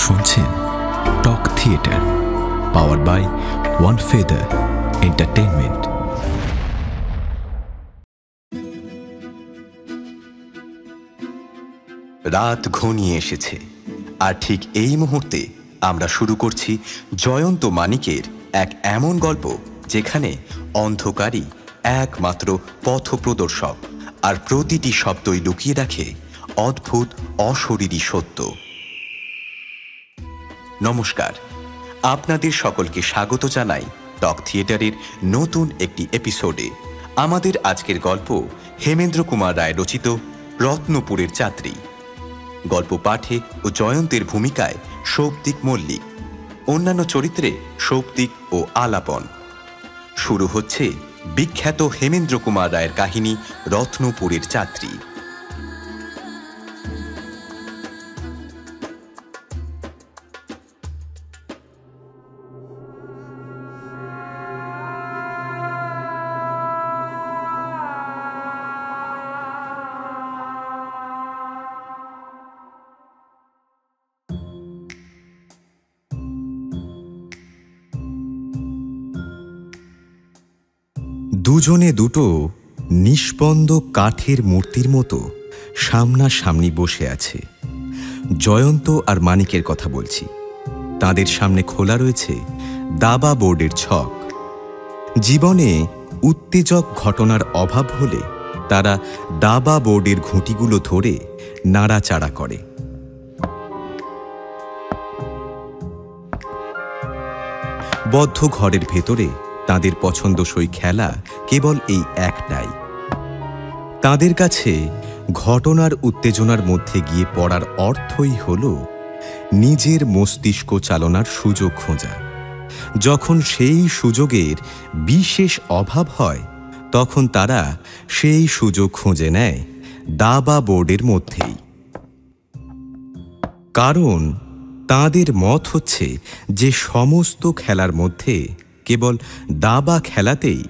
শুনছেন talk theatre, powered by One Feather Entertainment. রাত ঘনিয়ে এসেছে, আর ঠিক এই মুহূর্তে আমরা শুরু করছি জয়ন্ত মানিকের এক এমন গল্প যেখানে অন্ধকারই একমাত্র পথপ্রদর্শক, আর প্রতিটি শব্দই লুকিয়ে রাখে অদ্ভুত অশরীরী সত্য। নমস্কার, আপনাদের সকলকে স্বাগত জানাই টক থিয়েটারের নতুন একটি এপিসোডে। আমাদের আজকের গল্প হেমেন্দ্র কুমার রায় রচিত রত্নপুরের যাত্রী। গল্প পাঠে ও জয়ন্তের ভূমিকায় সৌপ্তিক মল্লিক, অন্যান্য চরিত্রে সৌপ্তিক ও আলাপন। শুরু হচ্ছে বিখ্যাত হেমেন্দ্র কুমার রায়ের কাহিনী রত্নপুরের যাত্রী। দুজনে দুটো নিষ্পন্দ কাঠের মূর্তির মতো সামনাসামনি বসে আছে। জয়ন্ত আর মানিকের কথা বলছি। তাদের সামনে খোলা রয়েছে দাবা বোর্ডের ছক। জীবনে উত্তেজক ঘটনার অভাব হলে তারা দাবা বোর্ডের ঘুঁটিগুলো ধরে নাড়াচাড়া করে। বদ্ধ ঘরের ভেতরে তাদের পছন্দসই খেলা কেবল এই একটাই। তাদের কাছে ঘটনার উত্তেজনার মধ্যে গিয়ে পড়ার অর্থই হল নিজের মস্তিষ্ক চালনার সুযোগ খোঁজা। যখন সেই সুযোগের বিশেষ অভাব হয় তখন তারা সেই সুযোগ খুঁজে নেয় দাবা বোর্ডের মধ্যেই। কারণ তাদের মত হচ্ছে যে সমস্ত খেলার মধ্যে কেবল দাবা খেলাতেই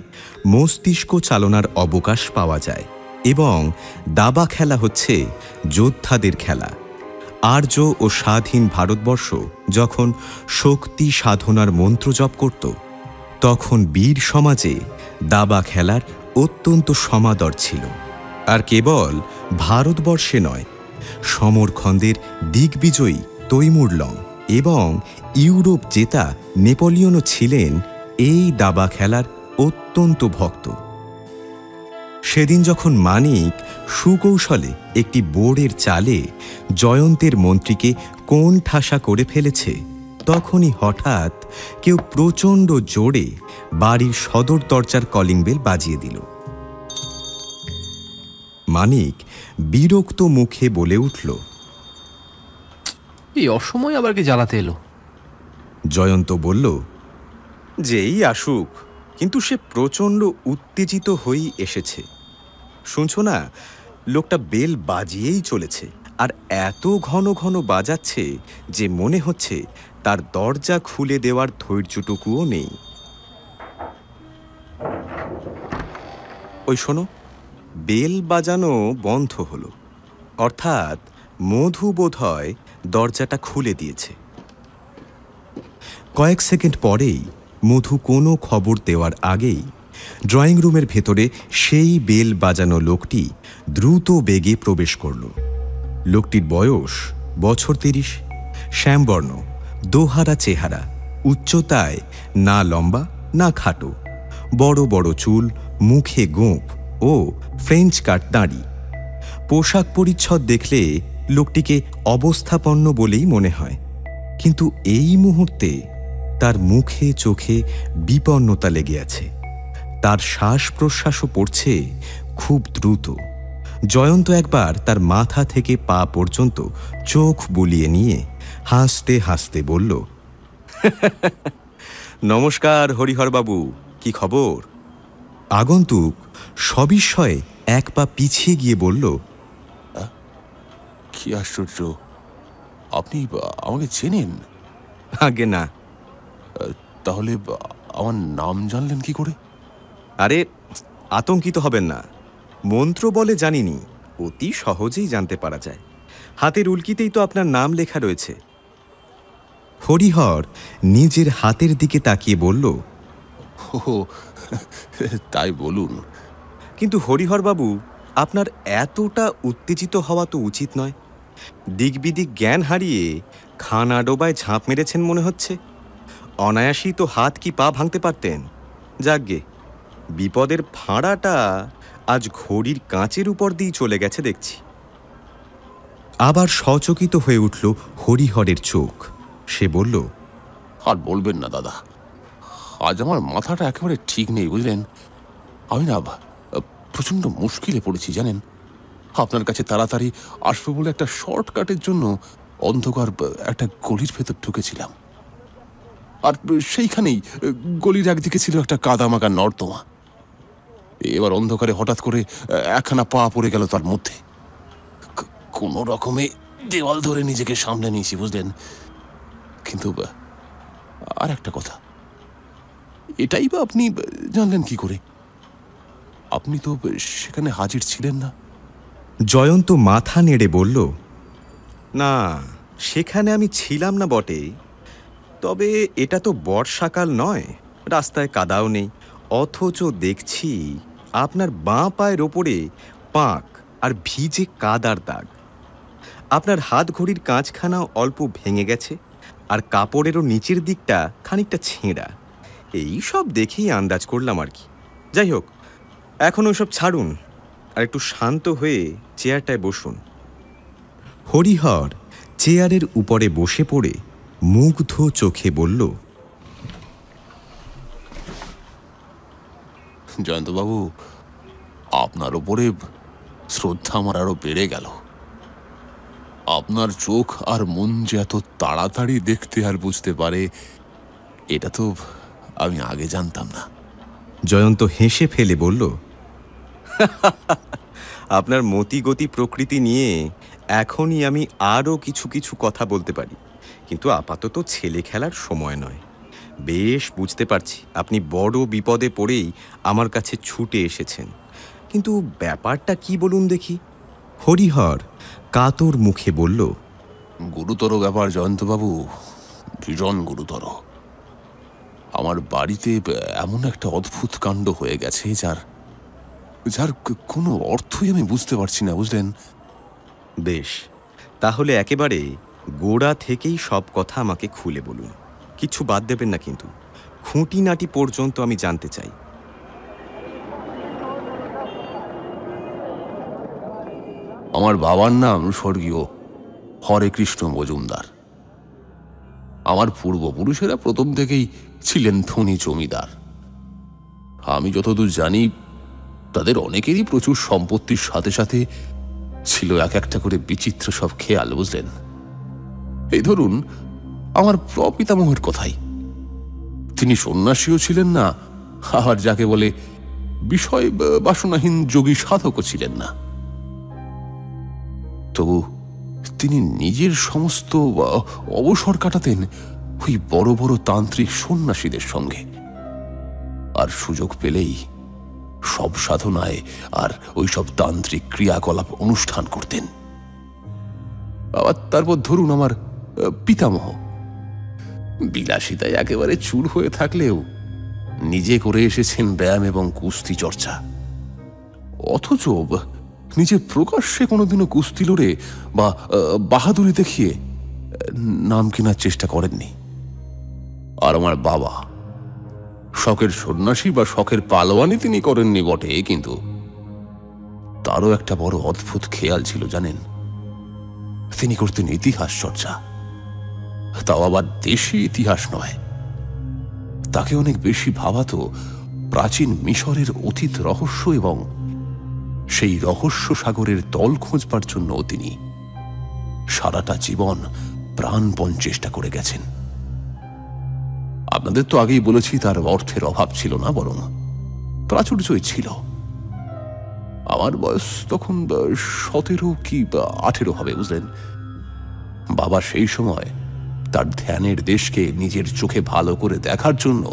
মস্তিষ্ক চালনার অবকাশ পাওয়া যায়, এবং দাবা খেলা হচ্ছে যোদ্ধাদের খেলা। আর্য ও স্বাধীন ভারতবর্ষ যখন শক্তি সাধনার মন্ত্র জপ করত, তখন বীর সমাজে দাবা খেলার অত্যন্ত সমাদর ছিল। আর কেবল ভারতবর্ষে নয়, সমরখন্দের দিগ্বিজয়ী তৈমুর লং এবং ইউরোপ জেতা নেপোলিয়নও ছিলেন এই দাবা খেলার অত্যন্ত ভক্ত। সেদিন যখন মানিক সুকৌশলে একটি বোর্ডের চালে জয়ন্তের মন্ত্রীকে কোণ ঠাসা করে ফেলেছে, তখনই হঠাৎ কেউ প্রচণ্ড জোরে বাড়ির সদর দরজার কলিং বেল বাজিয়ে দিল। মানিক বিরক্ত মুখে বলে উঠল, এই অসময় আবার কে জ্বালাতে এলো? জয়ন্ত বলল, যেই আসুক, কিন্তু সে প্রচণ্ড উত্তেজিত হয়েই এসেছে। শুনছ না, লোকটা বেল বাজিয়েই চলেছে, আর এত ঘন ঘন বাজাচ্ছে যে মনে হচ্ছে তার দরজা খুলে দেওয়ার ধৈর্যটুকুও নেই। ওই শোনো, বেল বাজানো বন্ধ হলো, অর্থাৎ মধু বোধহয় দরজাটা খুলে দিয়েছে। কয়েক সেকেন্ড পরেই মধু কোনো খবর দেওয়ার আগেই ড্রয়িং রুমের ভেতরে সেই বেল বাজানো লোকটি দ্রুত বেগে প্রবেশ করল। লোকটির বয়স বছর 30, শ্যামবর্ণ, দোহারা চেহারা, উচ্চতায় না লম্বা না খাটো, বড় বড় চুল, মুখে গোঁফ ও ফ্রেঞ্চ কাট দাড়ি। পোশাক পরিচ্ছদ দেখলে লোকটিকে অবস্থাপন্ন বলেই মনে হয়, কিন্তু এই মুহূর্তে তার মুখে চোখে বিপন্নতা লেগে আছে। তার শ্বাস প্রশ্বাসও পড়ছে খুব দ্রুত। জয়ন্ত একবার তার মাথা থেকে পা পর্যন্ত চোখ বুলিয়ে নিয়ে হাসতে হাসতে বলল, নমস্কার হরিহরবাবু, কি খবর? আগন্তুক সবিস্ময়ে এক পা পিছিয়ে গিয়ে বলল, কি আশ্চর্য, আপনি আমাকে চেনেন? আগে না। তাহলে আমার নাম জানলেন কি করে? আরে আতঙ্কিত হবেন না, মন্ত্র বলে জানিনি, অতি সহজেই জানতে পারা যায়। হাতের উল্কিতেই তো আপনার নাম লেখা রয়েছে। হরিহর নিজের হাতের দিকে তাকিয়ে বলল, ও তাই বলুন। কিন্তু হরিহরবাবু, আপনার এতটা উত্তেজিত হওয়া তো উচিত নয়। দিকবিদিক জ্ঞান হারিয়ে খানা ডোবায় ঝাঁপ মেরেছেন মনে হচ্ছে। অনায়াসেই তো হাত কি পা ভাঙতে পারতেন। যাকগে, বিপদের ফাঁড়াটা আজ ঘড়ির কাঁচের উপর দিয়ে চলে গেছে দেখছি। আবার সচকিত হয়ে উঠল হরিহরের চোখ। সে বলল, আর বলবেন না দাদা, আজ আমার মাথাটা একেবারে ঠিক নেই বুঝলেন। আমি না প্রচণ্ড মুশকিলে পড়েছি জানেন। আপনার কাছে তাড়াতাড়ি আসবো বলে একটা শর্টকাটের জন্য অন্ধকার একটা গলির ভেতর ঢুকেছিলাম। আর সেইখানেই গলির একদিকে ছিল একটা কাদামাকা নর্দমা। এবার অন্ধকারে হঠাৎ করে একখানা পা পড়ে গেল তার মধ্যে। কোনো রকমে দেওয়াল ধরে নিজেকে সামলে নিয়েছি বুঝলেন। কিন্তু আর একটা কথা, এটাই বা আপনি জানলেন কি করে? আপনি তো সেখানে হাজির ছিলেন না। জয়ন্ত মাথা নেড়ে বলল, না, সেখানে আমি ছিলাম না বটে, তবে এটা তো বর্ষাকাল নয়, রাস্তায় কাদাও নেই, অথচ দেখছি আপনার বাঁ পায়ের ওপরে পাঁক আর ভিজে কাদার দাগ। আপনার হাত ঘড়ির কাঁচখানা অল্প ভেঙে গেছে, আর কাপড়েরও নিচের দিকটা খানিকটা ছেঁড়া। এই সব দেখেই আন্দাজ করলাম আর কি। যাই হোক, এখন ওইসব ছাড়ুন, আর একটু শান্ত হয়ে চেয়ারটায় বসুন। হরিহর চেয়ারের উপরে বসে পড়ে মুগ্ধ চোখে বলল, জয়ন্তবাবু, আপনার ওপরে শ্রদ্ধা আমার আরো বেড়ে গেল। আপনার চোখ আর মন যে এত তাড়াতাড়ি দেখতে আর বুঝতে পারে, এটা তো আমি আগে জানতাম না। জয়ন্ত হেসে ফেলে বলল, আপনার মতিগতি প্রকৃতি নিয়ে এখনই আমি আরও কিছু কিছু কথা বলতে পারি, কিন্তু আপাতত ছেলে খেলার সময় নয়। বেশ বুঝতে পারছি আপনি বড় বিপদে পড়েই আমার কাছে ছুটে এসেছেন, কিন্তু ব্যাপারটা কি বলুন দেখি। হরিহর কাতর মুখে বলল, গুরুতর ব্যাপার জয়ন্তবাবু, ভীষণ গুরুতর। আমার বাড়িতে এমন একটা অদ্ভুত কাণ্ড হয়ে গেছে যার যার কোনো অর্থই আমি বুঝতে পারছি না বুঝলেন। বেশ, তাহলে একেবারে গোড়া থেকেই সব কথা আমাকে খুলে বলুন, কিছু বাদ দেবেন না কিন্তু। খুঁটিনাটি পর্যন্ত আমি জানতে চাই। আমার বাবার নাম স্বর্গীয় হরেকৃষ্ণ মজুমদার। আমার পূর্বপুরুষেরা প্রথম থেকেই ছিলেন ধনী জমিদার। আমি যতদূর জানি, তাদের অনেকেরই প্রচুর সম্পত্তির সাথে সাথে ছিল এক একটা করে বিচিত্র সব খেয়াল বুঝলেন। এই ধরুন আমার প্রপিতামহের কথাই, তিনি সন্ন্যাসীও ছিলেন না, আর যাকে বলে বিষয় বাসনাহীন যোগী সাধকও ছিলেন না। তবু তিনি নিজের সমস্ত অবসর কাটাতেন ওই বড় বড় তান্ত্রিক সন্ন্যাসীদের সঙ্গে, আর সুযোগ পেলেই সব সাধনায় আর ওই সব তান্ত্রিক ক্রিয়াকলাপ অনুষ্ঠান করতেন। আবার তারপর ধরুন আমার পিতামহ, বিলাসিতায় একেবারে চুর হয়ে থাকলেও নিজে করে এসেছেন ব্যায়াম এবং কুস্তি চর্চা, অথচ নিজে প্রকাশ্যে কোনোদিনও কুস্তি লড়ে বা বাহাদুরি দেখিয়ে নাম কেনার চেষ্টা করেননি। আর আমার বাবা, শখের সন্ন্যাসী বা শখের পালোয়ানি তিনি করেননি বটে, কিন্তু তারও একটা বড় অদ্ভুত খেয়াল ছিল জানেন। তিনি করতেন ইতিহাস চর্চা, তাও আবার দেশি ইতিহাস নয়। তাকে অনেক বেশি ভাবাতো প্রাচীন মিশরের অতীত রহস্য, এবং সেই রহস্য সাগরের তল খোঁজবার জন্য তিনি সারাটা জীবন প্রাণপণ চেষ্টা করে গেছেন। আপনাদের তো আগেই বলেছি তার অর্থের অভাব ছিল না, বরং প্রাচুর্যই ছিল। আমার বয়স তখন 17 কি 18 হবে বুঝলেন। বাবা সেই সময় তার ধ্যানের দেশকে নিজের চোখে ভালো করে দেখার জন্য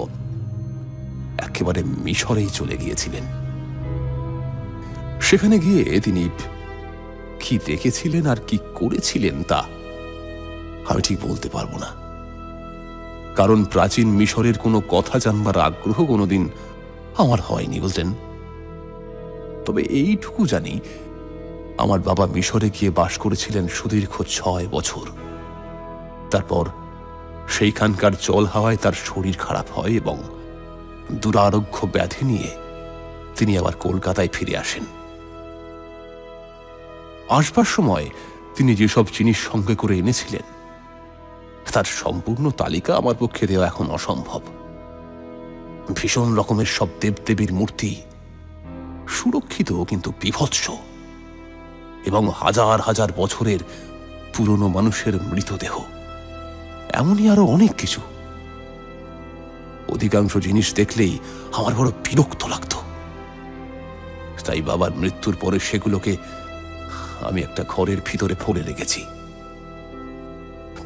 একেবারে মিশরেই চলে গিয়েছিলেন। সেখানে গিয়ে তিনি কি দেখেছিলেন আর কি করেছিলেন তা আমি ঠিক বলতে পারবো না। কারণ প্রাচীন মিশরের কোনো কথা জানবার আগ্রহ কোনোদিন আমার হয়নি বলতেন। তবে এইটুকু জানি, আমার বাবা মিশরে গিয়ে বাস করেছিলেন সুদীর্ঘ 6 বছর। তারপর সেইখানকার জল হাওয়ায় তার শরীর খারাপ হয় এবং দুরারোগ্য ব্যাধি নিয়ে তিনি আবার কলকাতায় ফিরে আসেন। আসবার সময় তিনি যেসব জিনিস সঙ্গে করে এনেছিলেন তার সম্পূর্ণ তালিকা আমার পক্ষে দেওয়া এখন অসম্ভব। ভীষণ রকমের সব দেবদেবীর মূর্তি, সুরক্ষিত কিন্তু বিভৎস, এবং হাজার হাজার বছরের পুরনো মানুষের মৃতদেহ, এমনই আরো অনেক কিছু। অধিকাংশ জিনিস দেখলেই আমার বড় বিরক্ত লাগত। তাই বাবার মৃত্যুর পরে সেগুলোকে আমি একটা ঘরের ভিতরে ফেলে রেখেছি।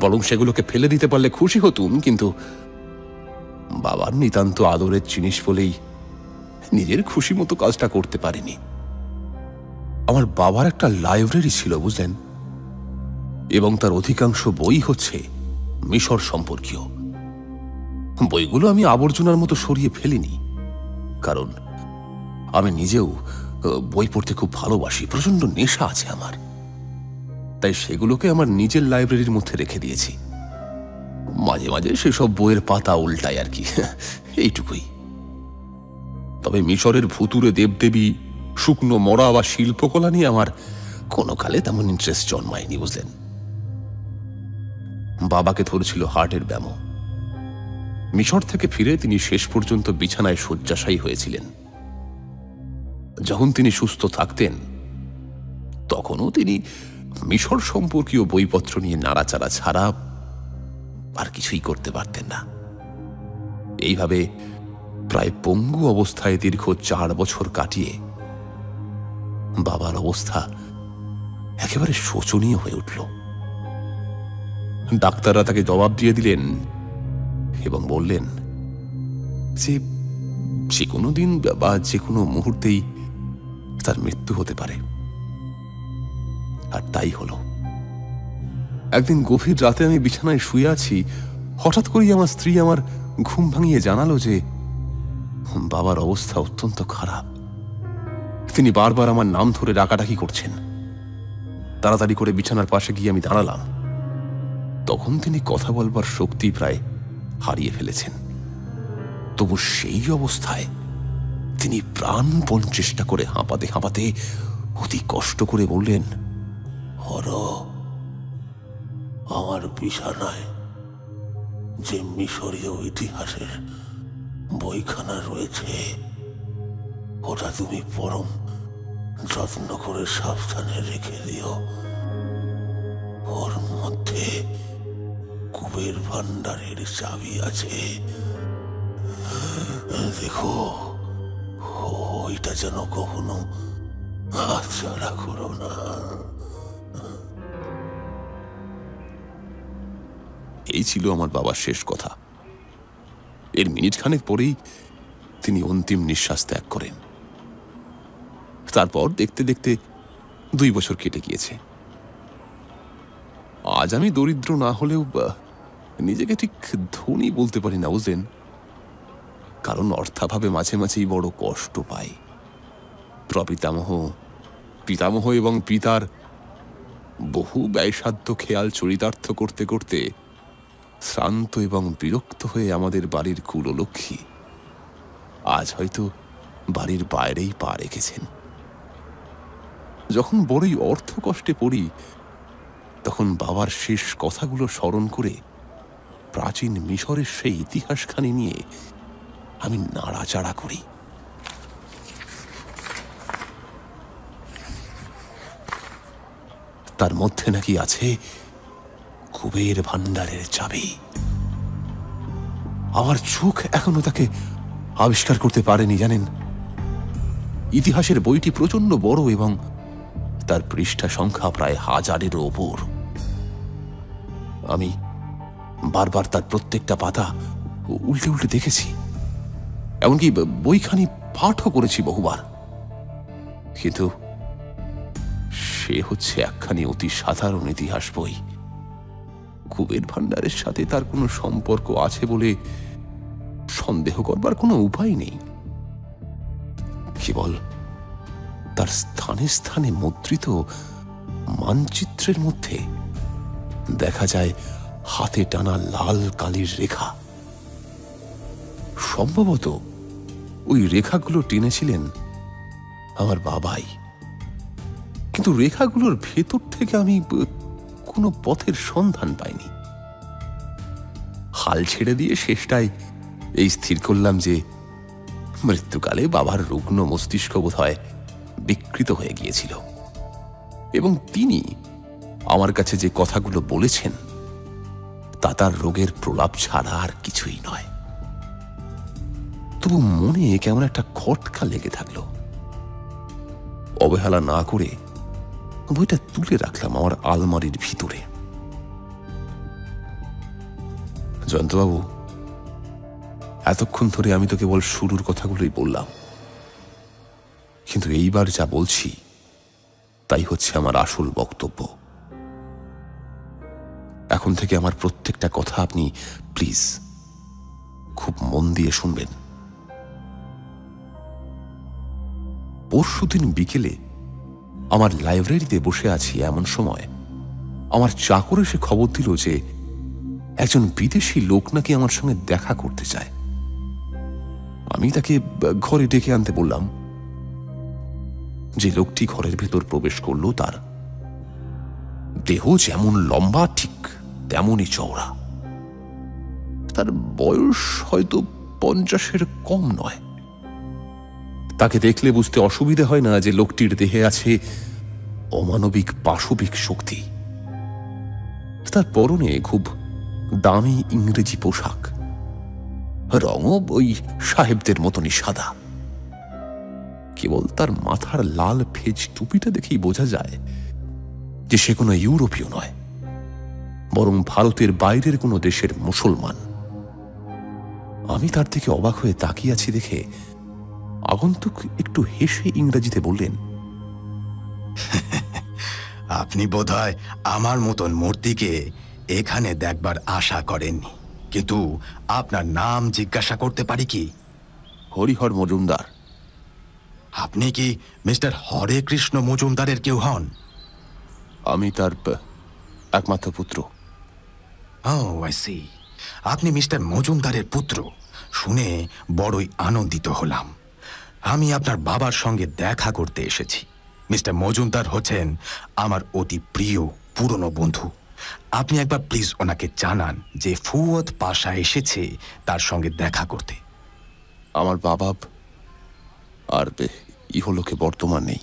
বরং সেগুলোকে ফেলে দিতে পারলে খুশি হতুম, কিন্তু বাবার নিতান্ত আদরের জিনিস বলেই নিজের খুশি মতো কাজটা করতে পারিনি। আমার বাবার একটা লাইব্রেরি ছিল বুঝলেন, এবং তার অধিকাংশ বই হচ্ছে মিশর সম্পর্কীয়। বইগুলো আমি আবর্জনার মতো সরিয়ে ফেলিনি, কারণ আমি নিজেও বই পড়তে খুব ভালোবাসি, প্রচন্ড নেশা আছে আমার। তাই সেগুলোকে আমার নিজের লাইব্রেরির মধ্যে রেখে দিয়েছি। মাঝে মাঝে সেসব বইয়ের পাতা উল্টাই আর কি, এইটুকুই। তবে মিশরের ভুতুরে দেবদেবী, শুকনো মরা বা শিল্পকলা নিয়ে আমার কোনো কালে তেমন ইন্টারেস্ট জন্মায়নি বুঝলেন। বাবাকে ধরেছিল হার্টের ব্যামো। মিশর থেকে ফিরে তিনি শেষ পর্যন্ত বিছানায় শয্যাশায়ী হয়েছিলেন। যখন তিনি সুস্থ থাকতেন তখনও তিনি মিশর সম্পর্কীয় বইপত্র নিয়ে নাড়াচাড়া ছাড়া আর কিছুই করতে পারতেন না। এইভাবে প্রায় পঙ্গু অবস্থায় দীর্ঘ 4 বছর কাটিয়ে বাবার অবস্থা একেবারে শোচনীয় হয়ে উঠল। ডাক্তাররা তাকে জবাব দিয়ে দিলেন এবং বললেন যে কোনো দিন বা যে কোনো মুহূর্তেই তার মৃত্যু হতে পারে। আর তাই হলো। একদিন গভীর রাতে আমি বিছানায় শুয়ে আছি, হঠাৎ করেই আমার স্ত্রী আমার ঘুম ভাঙিয়ে জানালো যে বাবার অবস্থা অত্যন্ত খারাপ। তিনি বারবার আমার নাম ধরে ডাকাডাকি করছেন। তাড়াতাড়ি করে বিছানার পাশে গিয়ে আমি দাঁড়ালাম। তখন তিনি কথা বলবার শক্তি প্রায় হারিয়ে ফেলেছেন। তবু সেই অবস্থায় তিনি প্রাণপণ চেষ্টা করে হাঁপাতে হাঁপাতে অতি কষ্ট করে বললেন, হর, আমার বিছানায় যে মিশরীয় ইতিহাসের বইখানা রয়েছে ওটা তুমি পরম যত্ন করে সাবধানে রেখে দিও। ওর মধ্যে কুবের ভান্ডারের চাবি আছে। দেখো ওইটা যেন কখনো হাতছাড়া করো না। এই ছিল আমার বাবার শেষ কথা। এর মিনিট খানেক পরেই তিনি অন্তিম নিঃশ্বাস ত্যাগ করেন। তারপর দেখতে দেখতে 2 বছর কেটে গিয়েছে। আজ আমি দরিদ্র না হলেও নিজেকে ঠিক ধনী বলতে পারি না বুঝলেন, কারণ অর্থাভাবে মাঝে মাঝেই বড় কষ্ট পাই। পিতামহ এবং পিতার বহু ব্যয়সাধ্য খেয়াল চরিতার্থ করতে করতে শ্রান্ত এবং বিরক্ত হয়ে আমাদের বাড়ির কুললক্ষ্মী আজ হয়তো বাড়ির বাইরেই পা রেখেছেন। যখন বড়ই অর্থ কষ্টে পড়ি তখন বাবার শেষ কথাগুলো স্মরণ করে প্রাচীন মিশরের সেই ইতিহাসখানি নিয়ে আমি নাড়াচাড়া করি। তার মধ্যে নাকি আছে কুবের ভান্ডারের চাবি। আমার চোখ এখনো তাকে আবিষ্কার করতে পারেনি জানেন। ইতিহাসের বইটি প্রচন্ড বড় এবং তার পৃষ্ঠা সংখ্যা প্রায় 1000-এর ওপর। আমি বারবার তার প্রত্যেকটা পাতা উল্টে উল্টে দেখেছি, এমনকি বইখানি পাঠও করেছি বহুবার। কিন্তু সে হচ্ছে একখানি অতি সাধারণ ইতিহাস বই, কুবের ভাণ্ডারের সাথে তার কোনো সম্পর্ক আছে বলে সন্দেহ করবার কোনো উপায় নেই। কেবল তার স্থানে স্থানে মুদ্রিত মানচিত্রের মধ্যে দেখা যায় হাতে টানা লাল কালির রেখা। সম্ভবত ওই রেখাগুলো টেনেছিলেন আমার বাবাই, কিন্তু রেখাগুলোর ভেতর থেকে আমি কোনো পথের সন্ধান পাইনি। হাল ছেড়ে দিয়ে শেষটায় এই স্থির করলাম যে মৃত্যুকালে বাবার রুগ্ন মস্তিষ্ক বোধহয় বিকৃত হয়ে গিয়েছিল, এবং তিনি আমার কাছে যে কথাগুলো বলেছেন তা তার রোগের প্রলাপ ছাড়া আর কিছুই নয়। তবু মনে কেমন একটা খটকা লেগে থাকলো। অবহেলা না করে বইটা তুলে রাখলাম আমার আলমারির ভিতরে। জয়ন্তবাবু, এতক্ষণ ধরে আমি তো কেবল শুরুর কথাগুলোই বললাম, কিন্তু এইবার যা বলছি তাই হচ্ছে আমার আসল বক্তব্য। এখন থেকে আমার প্রত্যেকটা কথা আপনি প্লিজ খুব মন দিয়ে শুনবেন। পরশুদিন বিকেলে আমার লাইব্রেরিতে বসে আছি, এমন সময় আমার চাকর এসে খবর দিল যে একজন বিদেশি লোক নাকি আমার সঙ্গে দেখা করতে চায়। আমি তাকে ঘরে ডেকে আনতে বললাম। যে লোকটি ঘরের ভেতর প্রবেশ করল তার দেহ যেমন লম্বা ঠিক তেমনই চওড়া। তার বয়স হয়তো 50-এর কম নয়। তাকে দেখলে বুঝতে অসুবিধা হয় না যে লোকটির দেহে আছে অমানবিক পাশবিক শক্তি। তার পরনে খুব দামি ইংরেজি পোশাক, রঙও ওই সাহেবদের মতনই সাদা। কেবল তার মাথার লাল ফেজ টুপিটা দেখেই বোঝা যায় যে সে কোনো ইউরোপীয় নয়, বরং ভারতের বাইরের কোনো দেশের মুসলমান। আমি তার দিকে অবাক হয়ে তাকিয়ে আছি দেখে আগন্তুক একটু হেসে ইংরেজিতে বললেন, আপনি বোধহয় আমার মতন মূর্তিকে এখানে দেখবার আশা করেননি, কিন্তু আপনার নাম জিজ্ঞাসা করতে পারি কি? হরিহর মজুমদার। আপনি কি মিস্টার হরে কৃষ্ণ মজুমদারের কেউ হন? আমি তার একমাত্র পুত্র। ও আই সি, আপনি মিস্টার মজুমদারের পুত্র শুনে বড়ই আনন্দিত হলাম। আমি আপনার বাবার সঙ্গে দেখা করতে এসেছি। মিস্টার মজুমদার হচ্ছেন আমার অতি প্রিয় পুরনো বন্ধু। আপনি একবার প্লিজ ওনাকে জানান যে ফুয়াদ পাশা এসেছে তার সঙ্গে দেখা করতে। আমার বাবা আর ইহলোকে বর্তমান নেই।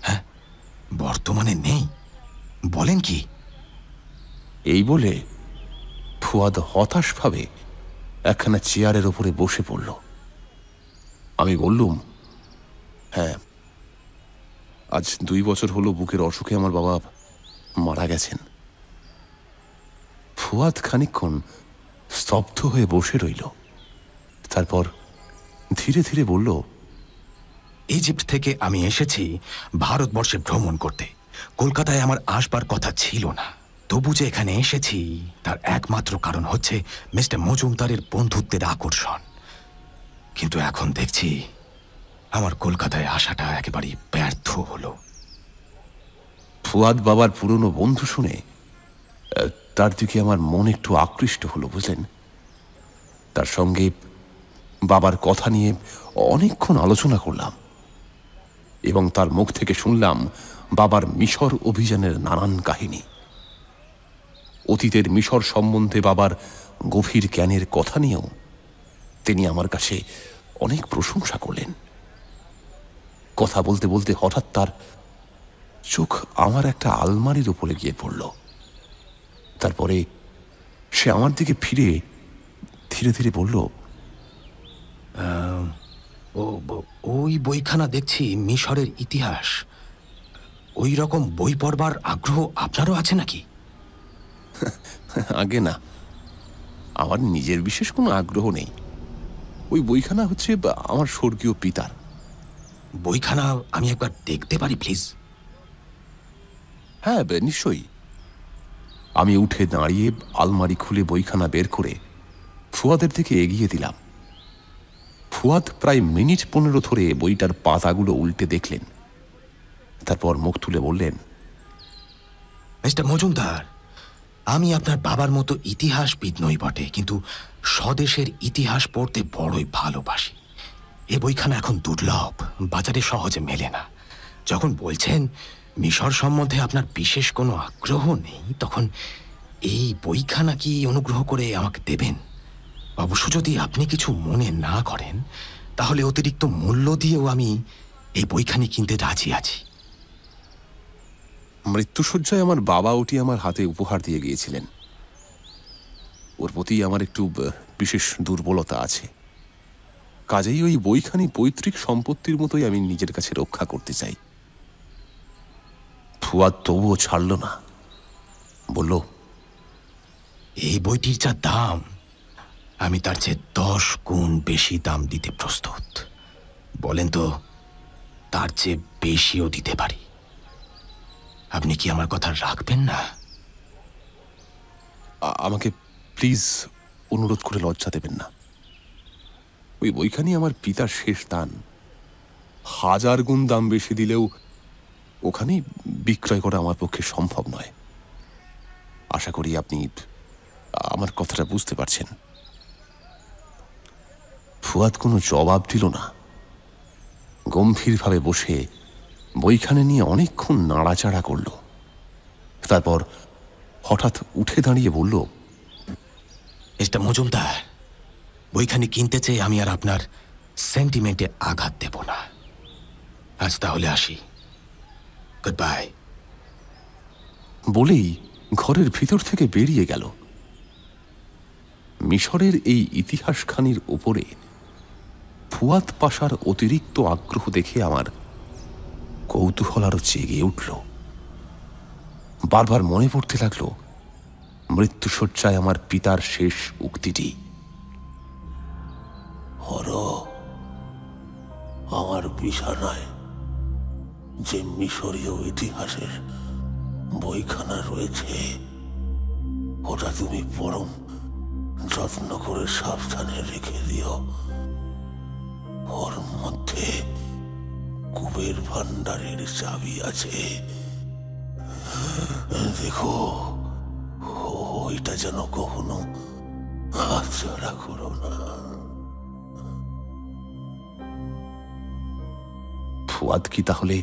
হ্যাঁ, বর্তমানে নেই? বলেন কি? এই বলে ফুয়াদ হতাশভাবে একখানা চেয়ারের উপরে বসে পড়ল। আমি বললুম, হ্যাঁ, আজ 2 বছর হলো বুকের অসুখে আমার বাবা মারা গেছেন। ফুয়াদ খানিকক্ষণ স্তব্ধ হয়ে বসে রইল। তারপর ধীরে ধীরে বলল, ইজিপ্ট থেকে আমি এসেছি ভারতবর্ষে ভ্রমণ করতে। কলকাতায় আমার আসবার কথা ছিল না, তবু যে এখানে এসেছি তার একমাত্র কারণ হচ্ছে মিস্টার মজুমদারের বন্ধুত্বের আকর্ষণ। কিন্তু এখন দেখছি আমার কলকাতায় আসাটা একেবারেই ব্যর্থ হলো। ফুয়াদ বাবার পুরনো বন্ধু শুনে তার দিকে আমার মন একটু আকৃষ্ট হলো, বুঝলেন। তার সঙ্গে বাবার কথা নিয়ে অনেকক্ষণ আলোচনা করলাম এবং তার মুখ থেকে শুনলাম বাবার মিশর অভিযানের নানান কাহিনী। অতীতের মিশর সম্বন্ধে বাবার গভীর জ্ঞানের কথা নিয়েও তিনি আমার কাছে অনেক প্রশংসা করলেন। কথা বলতে বলতে হঠাৎ তার চোখ আমার একটা আলমারির উপরে গিয়ে পড়ল। তারপরে সে আমার দিকে ফিরে ধীরে ধীরে বলল, ওই বইখানা দেখছি মিশরের ইতিহাস। ওই রকম বই পড়বার আগ্রহ আপনারও আছে নাকি? আগে না, আমার নিজের বিশেষ কোনো আগ্রহ নেই। ওই বইখানা হচ্ছে আমার স্বর্গীয় পিতার। বইখানা আমি একবার দেখতে পারি প্লিজ? হ্যাঁ, নিশ্চয়ই। আমি উঠে দাঁড়িয়ে আলমারি খুলে বইখানা বের করে ফুয়াদের দিকে এগিয়ে দিলাম। ফুয়াদ প্রায় মিনিট 15 ধরে বইটার পাতাগুলো উল্টে দেখলেন। তারপর মুখ তুলে বললেন, মিস্টার মজুমদার, আমি আপনার বাবার মতো ইতিহাসবিদ নই বটে, কিন্তু স্বদেশের ইতিহাস পড়তে বড়ই ভালোবাসি। এ বইখানা এখন দুর্লভ, বাজারে সহজে মেলে না। যখন বলছেন মিশর সম্বন্ধে আপনার বিশেষ কোনো আগ্রহ নেই, তখন এই বইখানা কি অনুগ্রহ করে আমাকে দেবেন? অবশ্য যদি আপনি কিছু মনে না করেন, তাহলে অতিরিক্ত মূল্য দিয়েও আমি এই বইখানি কিনতে রাজি আছি। মৃত্যুশয্যায় আমার বাবা ওটি আমার হাতে উপহার দিয়ে গিয়েছিলেন। ওর প্রতি আমার একটু বিশেষ দুর্বলতা আছে। কাজেই ওই বইখানি পৈতৃক সম্পত্তির মতোই আমি নিজের কাছে রক্ষা করতে চাই। ফুয়াদ তবুও ছাড়ল না, বলল, এই বইটির যা দাম, আমি তার চেয়ে 10 গুণ বেশি দাম দিতে প্রস্তুত। বলেন তো, তার চেয়ে বেশিও দিতে পারি। আপনি কি আমার কথা রাখবেন না? আমাকে প্লিজ অনুরোধ করে লজ্জা দেবেন না। ওই বইখানি আমার পিতার শেষ দান। 1000 গুণ দাম বেশি দিলেও ওখানে বিক্রয় করা আমার পক্ষে সম্ভব নয়। আশা করি আপনি আমার কথাটা বুঝতে পারছেন। ফুয়াদ কোনো জবাব দিল না। গম্ভীরভাবে বসে বইখানে নিয়ে অনেকক্ষণ নাড়াচাড়া করল। তারপর হঠাৎ উঠে দাঁড়িয়ে বলল, মিস্টার মজুমদার, বইখানি কিনতে চেয়ে আমি আর আপনার সেন্টিমেন্টে আঘাত দেব না। আজ তাহলে আসি। Good bye. বলেই ঘরের ভিতর থেকে বেরিয়ে গেল। মিশরের এই ইতিহাসখানির উপরে ফুয়াদ পাশার অতিরিক্ত আগ্রহ দেখে আমার কৌতূহল আরো জেগে উঠল। বারবার মনে পড়তে লাগলো মৃত্যুশয্যায় আমার পিতার শেষ উক্তিটি, আমার বিছানায় যে মিশরীয় ইতিহাসের বইখানা রয়েছে, ওটা তুমি পরম যত্ন করে সাবধানে রেখে দিও। ওর মধ্যে কুবের ভান্ডারের চাবি আছে। দেখো, ওইটা যেন কখনো হাতছাড়া করো না। ফুয়াদ কি তাহলে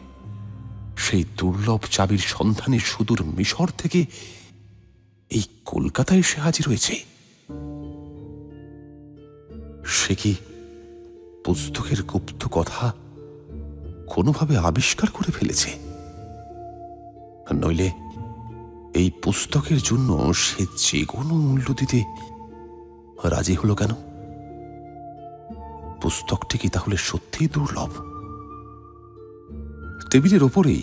সেই দুর্লভ চাবির সন্ধানে সুদূর মিশর থেকে এই কলকাতায় এসে হাজির হয়েছে? সে কি পুস্তকের গুপ্ত কথা কোনোভাবে আবিষ্কার করে ফেলেছে? নইলে এই পুস্তকের জন্য সে যে কোনো মূল্য দিতে রাজি হলো কেন? পুস্তকটি কি তাহলে সত্যিই দুর্লভ? টেবিলের ওপরেই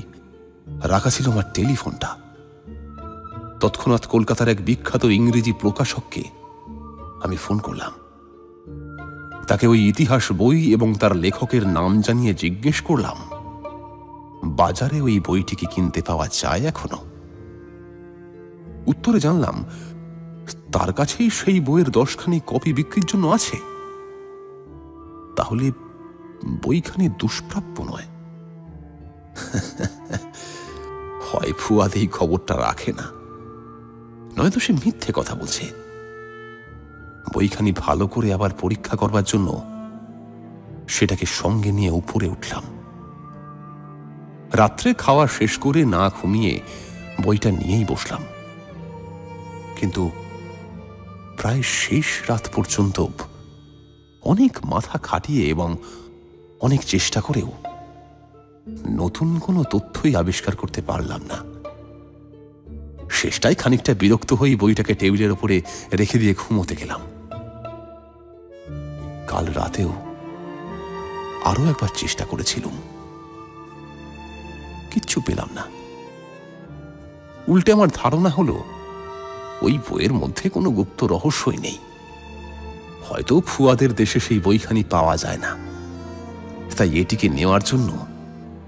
রাখা ছিল আমার টেলিফোনটা। তৎক্ষণাৎ কলকাতার এক বিখ্যাত ইংরেজি প্রকাশককে আমি ফোন করলাম। তাকে ওই ইতিহাস বই এবং তার লেখকের নাম জানিয়ে জিজ্ঞেস করলাম, বাজারে ওই বইটি কি কিনতে পাওয়া যায় এখনো? উত্তরে জানলাম তার কাছেই সেই বইয়ের 10খানি কপি বিক্রির জন্য আছে। তাহলে বইখানি দুষ্প্রাপ্য নয়। হয় ফুয়াদ এই খবরটা রাখে না, নয়তো সে মিথ্যে কথা বলছে। বইখানি ভালো করে আবার পরীক্ষা করবার জন্য সেটাকে সঙ্গে নিয়ে উপরে উঠলাম। রাত্রে খাওয়া শেষ করে না ঘুমিয়ে বইটা নিয়েই বসলাম। কিন্তু প্রায় শেষ রাত পর্যন্ত অনেক মাথা খাটিয়ে এবং অনেক চেষ্টা করেও নতুন কোনো তথ্যই আবিষ্কার করতে পারলাম না। শেষটায় খানিকটা বিরক্ত হয়ে বইটাকে টেবিলের উপরে রেখে দিয়ে ঘুমোতে গেলাম। কাল রাতেও আরো একবার চেষ্টা করেছিলাম, কিচ্ছু পেলাম না। উল্টে আমার ধারণা হলো ওই বইয়ের মধ্যে কোনো গুপ্ত রহস্যই নেই। হয়তো ফুয়াদের দেশে সেই বইখানি পাওয়া যায় না, তাই এটিকে নেওয়ার জন্য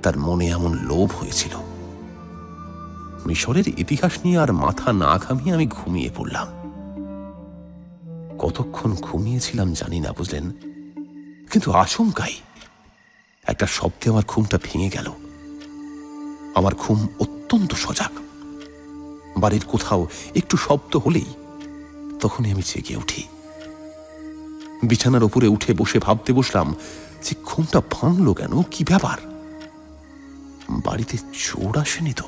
তার মনে এমন লোভ হয়েছিল। মিশরের ইতিহাস নিয়ে আর মাথা না ঘামিয়ে আমি ঘুমিয়ে পড়লাম। কতক্ষণ ঘুমিয়েছিলাম জানি না, বুঝলেন, কিন্তু আচমকাই একটা শব্দে আমার ঘুমটা ভেঙে গেল। আমার ঘুম অত্যন্ত সজাগ। বাড়ির কোথাও একটু শব্দ হলেই তখনই আমি জেগে উঠি। বিছানার উপরে উঠে বসে ভাবতে বসলাম যে ঘুমটা ভাঙলো কেন, কি ব্যাপার, বাড়িতে চোর আসেনি তো।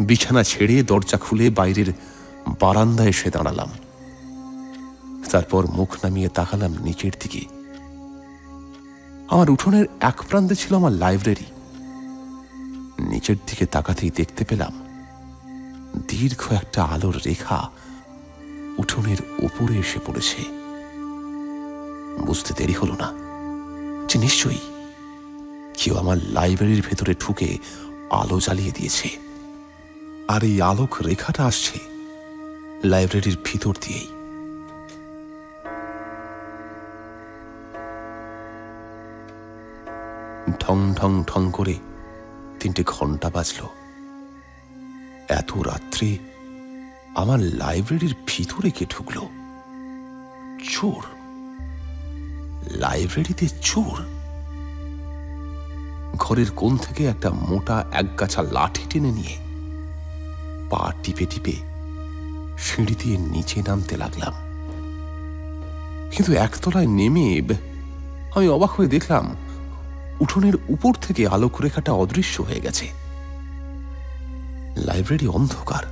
বিছানা ছেড়ে দরজা খুলে বাইরের বারান্দায় এসে দাঁড়ালাম। তারপর মুখ নামিয়ে তাকালাম নিচের দিকে। আমার উঠোনের এক প্রান্তে ছিল আমার লাইব্রেরি। নিচের দিকে তাকাতেই দেখতে পেলাম দীর্ঘ একটা আলোর রেখা উঠোনের উপরে এসে পড়েছে। বুঝতে দেরি হলো না যে নিশ্চয়ই কেউ আমার লাইব্রেরির ভেতরে ঢুকে আলো জ্বালিয়ে দিয়েছে। আর এই আলোক রেখাটা আসছে লাইব্রেরির ভিতর দিয়েই। ঠং ঠং ঠং করে 3টে ঘন্টা বাজল। এত রাত্রে আমার লাইব্রেরির ভিতরে কে ঢুকলো? চোর! লাইব্রেরিতে চোর! ঘরের কোণ থেকে একটা মোটা একগাছা লাঠি টেনে নিয়ে পা টিপে টিপে সিঁড়ি দিয়ে নিচে নামতে লাগলাম। কিন্তু একতলায় নেমে আমি অবাক হয়ে দেখলাম উঠোনের উপর থেকে আলোক রেখাটা অদৃশ্য হয়ে গেছে। লাইব্রেরি অন্ধকার।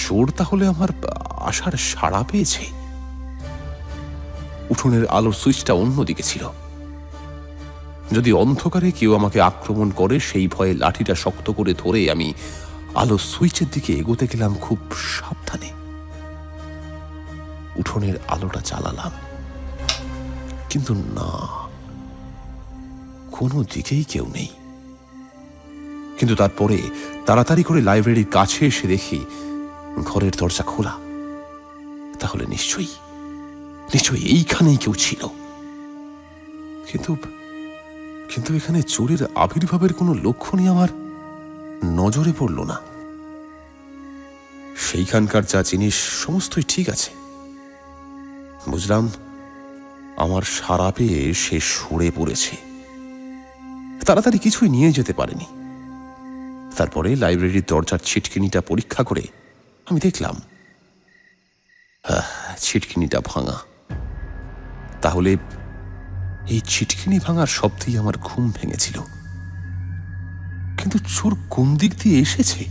চোর তাহলে আমার আসার সাড়া পেয়েছে। উঠোনের আলোর সুইচটা অন্যদিকে ছিল। যদি অন্ধকারে কেউ আমাকে আক্রমণ করে সেই ভয়ে লাঠিটা শক্ত করে ধরে আমি আলো সুইচের দিকে এগোতে গেলাম খুব সাবধানে। উঠোনের আলোটা জ্বালালাম, কিন্তু না, কোনো দিকেই কেউ নেই। কিন্তু তারপরে তাড়াতাড়ি করে লাইব্রেরির কাছে এসে দেখি ঘরের দরজা খোলা। তাহলে নিশ্চয়ই এইখানেই কেউ ছিল। কিন্তু এখানে চোরের আবির্ভাবের কোনো লক্ষণই আমার নজরে পড়ল না। সেইখানকার যা জিনিস সমস্তই ঠিক আছে। বুঝলাম আমার সারা পেয়ে সে সরে পড়েছে। তাড়াতাড়ি কিছুই নিয়ে যেতে পারেনি। তারপরে লাইব্রেরির দরজার ছিটকিনিটা পরীক্ষা করে আমি দেখলাম ছিটকিনিটা ভাঙা। তাহলে এই ছিটকিনি ভাঙার শব্দেই আমার ঘুম ভেঙেছিল। কিন্তু চোর কোন দিক দিয়ে এসেছে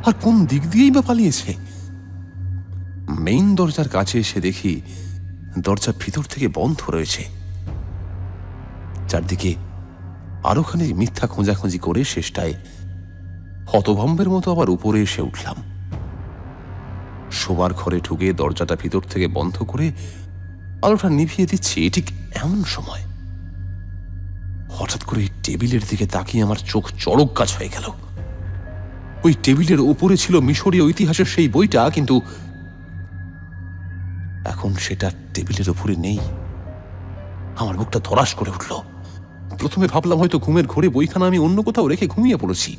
আর কোন দিক দিয়েই বা পালিয়েছে? মেইন দরজার কাছে এসে দেখি দরজা ভিতর থেকে বন্ধ রয়েছে। চারদিকে আরো খানিক মিথ্যা খোঁজাখুঁজি করে শেষটায় হতভম্বের মতো আবার উপরে এসে উঠলাম। শোবার ঘরে ঢুকে দরজাটা ভিতর থেকে বন্ধ করে আলোটা নিভিয়ে দিচ্ছি। ঠিক এমন সময় হঠাৎ করে টেবিলের দিকে তাকিয়ে আমার চোখ চড়ক গাছ হয়ে গেল। ওই টেবিলের উপরে ছিল মিশরীয় ইতিহাসের সেই বইটা, কিন্তু এখন সেটা টেবিলের উপরে নেই। আমার বুকটা ধরাস করে উঠল। প্রথমে ভাবলাম হয়তো ঘুমের ঘোরে বইখানা আমি অন্য কোথাও রেখে ঘুমিয়ে পড়েছি।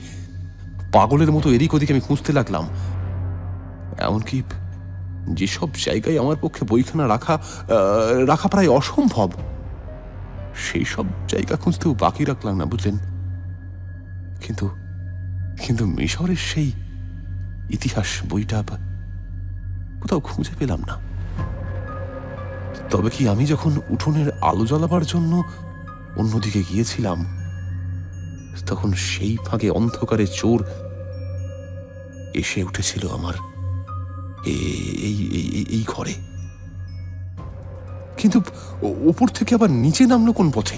পাগলের মতো এদিক ওদিক আমি খুঁজতে লাগলাম। এমনকি যেসব জায়গায় আমার পক্ষে বইখানা রাখা প্রায় অসম্ভব, সেই সব জায়গা খুঁজতেও বাকি রাখলাম না, বুঝলেন। কিন্তু মিশরের সেই ইতিহাস বইটা কোথাও খুঁজে পেলাম না। তবে কি আমি যখন উঠোনের আলো জ্বালাবার জন্য অন্যদিকে গিয়েছিলাম, তখন সেই ফাঁকে অন্ধকারে চোর এসে উঠেছিল আমার এই ঘরে? কিন্তু ওপর থেকে আবার নিচে নামলো কোন পথে?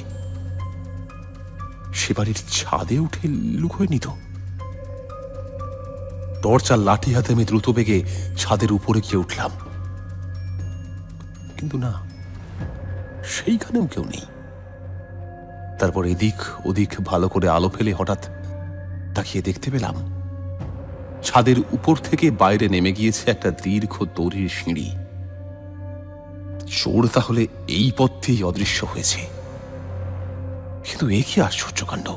সে বাড়ির ছাদে উঠে লুকোয়নি তো? টর্চ আর লাঠি হাতে আমি দ্রুত বেগে ছাদের উপরে গিয়ে উঠলাম, কিন্তু না, সেইখানেও কেউ নেই। তারপর এদিক ওদিক ভালো করে আলো ফেলে হঠাৎ তাকিয়ে দেখতে পেলাম ছাদের উপর থেকে বাইরে নেমে গিয়েছে একটা দীর্ঘ দড়ির সিঁড়ি। চোর তাহলে এই পথ দিয়েই অদৃশ্য হয়েছে। কিন্তু এ কি আশ্চর্য কাণ্ড!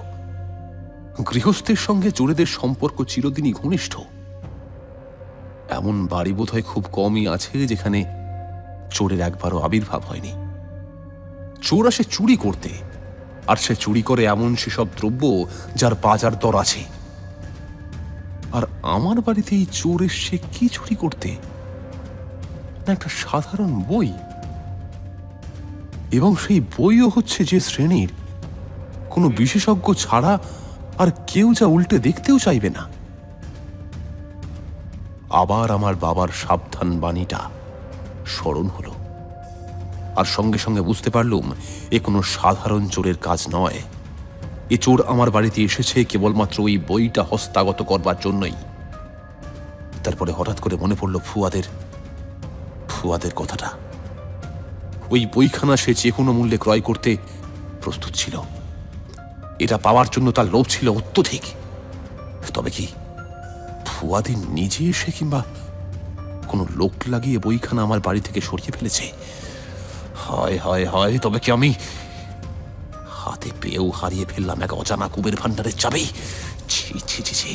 গৃহস্থের সঙ্গে চোরেদের সম্পর্ক চিরদিনই ঘনিষ্ঠ। এমন বাড়ি বোধহয় খুব কমই আছে যেখানে চোরের একবারও আবির্ভাব হয়নি। চোর আসে চুরি করতে, আর সে চুরি করে এমন সেসব দ্রব্য যার বাজার দর আছে। আর আমার বাড়িতে এই চোর এসে কি চুরি করতে? না একটা সাধারণ বই, এবং সেই বইও হচ্ছে যে শ্রেণীর কোনো বিশেষজ্ঞ ছাড়া আর কেউ যা উল্টে দেখতেও চাইবে না। আবার আমার বাবার সাবধান বাণীটা স্মরণ হলো, আর সঙ্গে সঙ্গে বুঝতে পারলুম এ কোনো সাধারণ চোরের কাজ নয়। এ চোর আমার বাড়িতে এসেছে কেবলমাত্র ওই বইটা হস্তগত করবার জন্যই। তারপরে হঠাৎ করে মনে পড়ল ফুয়াদের কথাটা। ওই বইখানা সে যে কোনো মূল্যে ক্রয় করতে প্রস্তুত ছিল। এটা পাওয়ার জন্য তার লোভ ছিল অত্যধিক। তবে কি ফুয়াদি নিজে এসে কিংবা কোনো লোক লাগিয়ে বইখানা আমার বাড়ি থেকে সরিয়ে ফেলেছে? হয় হয় হয়, তবে কি আমি হাতে পেয়েও হারিয়ে ফেললাম এক অজানা কুবের ভান্ডারের চাবি? ছি ছি ছি ছি।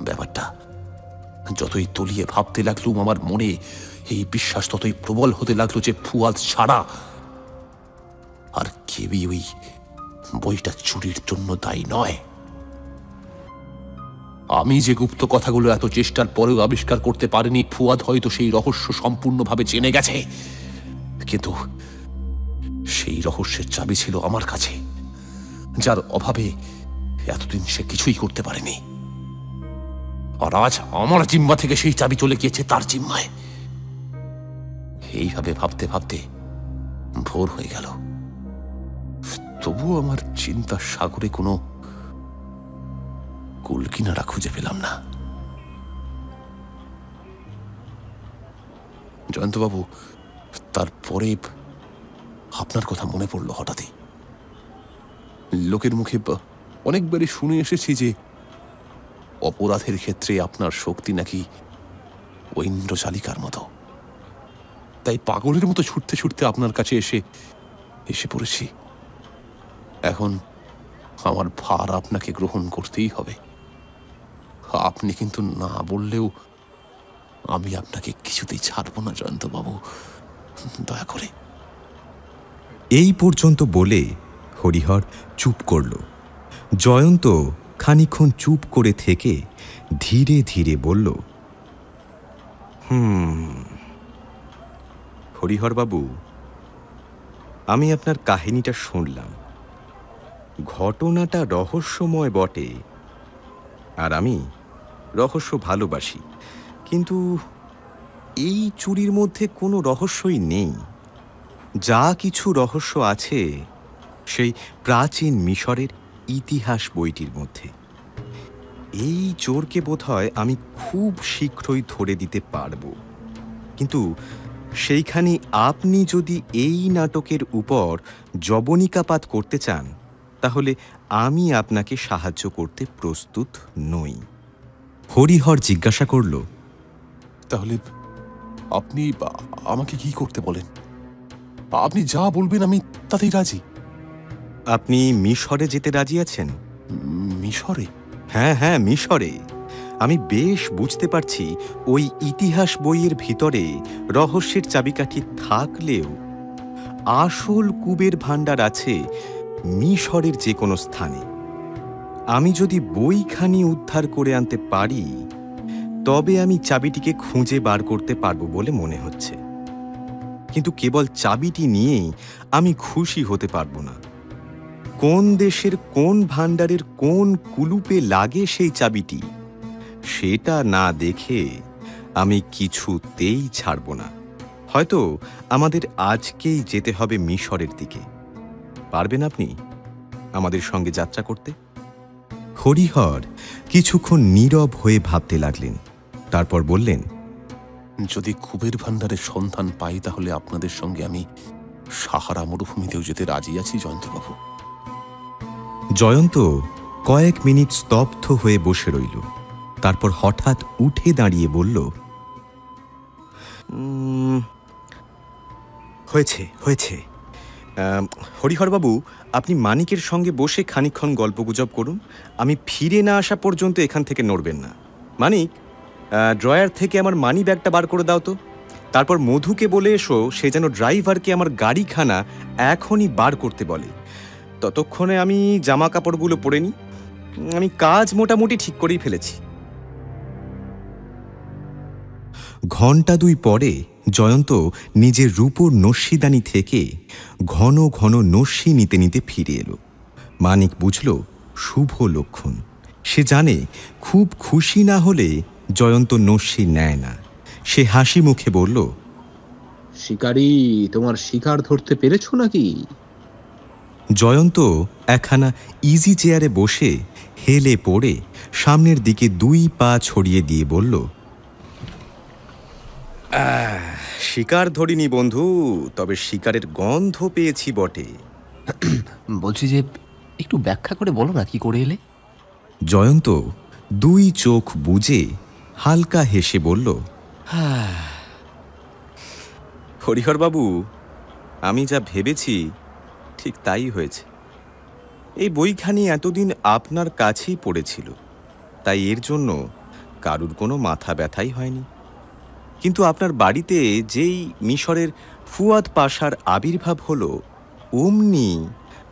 ব্যাপারটা যতই তলিয়ে ভাবতে লাগলুম, আমার মনে এই বিশ্বাস ততই প্রবল হতে লাগলো যে ফুয়াদ ছাড়া আর কেউই ওই বইটা চুরির জন্য দায়ী নয়। আমি যে গুপ্ত কথাগুলো এত চেষ্টার পরেও আবিষ্কার করতে পারিনি, ফুয়াদ হয়তো সেই রহস্য সম্পূর্ণভাবে জেনে গেছে। কিন্তু সেই রহস্যের চাবি ছিল আমার কাছে, যার অভাবে এতদিন সে কিছুই করতে পারেনি। আর আজ আমার জিম্মা থেকে সেই চাবি চলে গিয়েছে তার জিম্মায়। এইভাবে ভাবতে ভাবতে ভোর হয়ে গেল। তবুও আমার চিন্তার সাগরে কোনো কুলকিনারা খুঁজে পেলাম না। জয়ন্তবাবু, তারপরে আপনার কথা মনে পড়ল হঠাৎই। লোকের মুখে অনেকবারই শুনে এসেছি যে অপরাধের ক্ষেত্রে আপনার শক্তি নাকি ঐন্দ্রজালিকার মতো। তাই পাগলের মতো ছুটতে ছুটতে আপনার কাছে এসে পড়েছি। এখন আমার ভার আপনাকে গ্রহণ করতেই হবে। আপনি কিন্তু না বললেও আমি আপনাকে কিছুতেই ছাড়ব না জয়ন্তবাবু, দয়া করে। এই পর্যন্ত বলে হরিহর চুপ করল। জয়ন্ত খানিকক্ষণ চুপ করে থেকে ধীরে ধীরে বলল, হরিহরবাবু, আমি আপনার কাহিনীটা শুনলাম। ঘটনাটা রহস্যময় বটে, আর আমি রহস্য ভালোবাসি, কিন্তু এই চুরির মধ্যে কোনো রহস্যই নেই। যা কিছু রহস্য আছে সেই প্রাচীন মিশরের ইতিহাস বইটির মধ্যে। এই চোরকে বোধহয় আমি খুব শীঘ্রই ধরে দিতে পারব, কিন্তু সেইখানে আপনি যদি এই নাটকের উপর জবনিকাপাত করতে চান, তাহলে আমি আপনাকে সাহায্য করতে প্রস্তুত নই। হরিহর জিজ্ঞাসা করল, তাহলে আপনি আমাকে কি করতে বলেন? আপনি যা বলবেন আমি তাতেই রাজি। আপনি মিশরে যেতে রাজি আছেন? মিশরে? হ্যাঁ হ্যাঁ, মিশরে। আমি বেশ বুঝতে পারছি ওই ইতিহাস বইয়ের ভিতরে রহস্যের চাবিকাঠি থাকলেও আসল কুবের ভাণ্ডার আছে মিশরের যে কোনো স্থানে। আমি যদি বইখানি উদ্ধার করে আনতে পারি, তবে আমি চাবিটিকে খুঁজে বার করতে পারবো বলে মনে হচ্ছে। কিন্তু কেবল চাবিটি নিয়েই আমি খুশি হতে পারবো না। কোন দেশের কোন ভাণ্ডারের কোন কুলুপে লাগে সেই চাবিটি, সেটা না দেখে আমি কিছুতেই ছাড়ব না। হয়তো আমাদের আজকেই যেতে হবে মিশরের দিকে। পারবেন আপনি আমাদের সঙ্গে যাত্রা করতে? হরিহর কিছুক্ষণ নীরব হয়ে ভাবতে লাগলেন, তারপর বললেন, যদি কুবের ভাণ্ডারের সন্ধান পাই, তাহলে আপনাদের সঙ্গে আমি সাহারা মরুভূমিতেও যেতে রাজি আছি জয়ন্তবাবু। জয়ন্ত কয়েক মিনিট স্তব্ধ হয়ে বসে রইল। তারপর হঠাৎ উঠে দাঁড়িয়ে বলল, হয়েছে হয়েছে, হরিহরবাবু, আপনি মানিকের সঙ্গে বসে খানিকক্ষণ গল্পগুজব করুন। আমি ফিরে না আসা পর্যন্ত এখান থেকে নড়বেন না। মানিক, ড্রয়ার থেকে আমার মানি ব্যাগটা বার করে দাও তো। তারপর মধুকে বলে এসো সে যেন ড্রাইভারকে আমার গাড়িখানা এখনই বার করতে বলে। ততক্ষণে আমি জামা কাপড়গুলো পরে নিই। আমি কাজ মোটামুটি ঠিক করেই ফেলেছি। ঘণ্টা 2 পরে জয়ন্ত নিজের রূপোর নস্যিদানি থেকে ঘন ঘন নস্যি নিতে নিতে ফিরে এলো। মানিক বুঝল শুভ লক্ষণ। সে জানে খুব খুশি না হলে জয়ন্ত নস্যি নেয় না। সে হাসি মুখে বলল, শিকারী, তোমার শিকার ধরতে পেরেছ নাকি? জয়ন্ত একখানা ইজি চেয়ারে বসে হেলে পড়ে সামনের দিকে 2 পা ছড়িয়ে দিয়ে বলল, শিকার ধরিনি বন্ধু, তবে শিকারের গন্ধ পেয়েছি বটে। বলছি যে একটু ব্যাখ্যা করে বলো না কি করে এলে। জয়ন্ত 2 চোখ বুজে হালকা হেসে বলল, হরিহরবাবু, আমি যা ভেবেছি ঠিক তাই হয়েছে। এই বইখানি এতদিন আপনার কাছেই পড়েছিল, তাই এর জন্য কারুর কোনো মাথা ব্যথাই হয়নি। কিন্তু আপনার বাড়িতে যেই মিশরের ফুয়াদ পাশার আবির্ভাব হলো, অমনি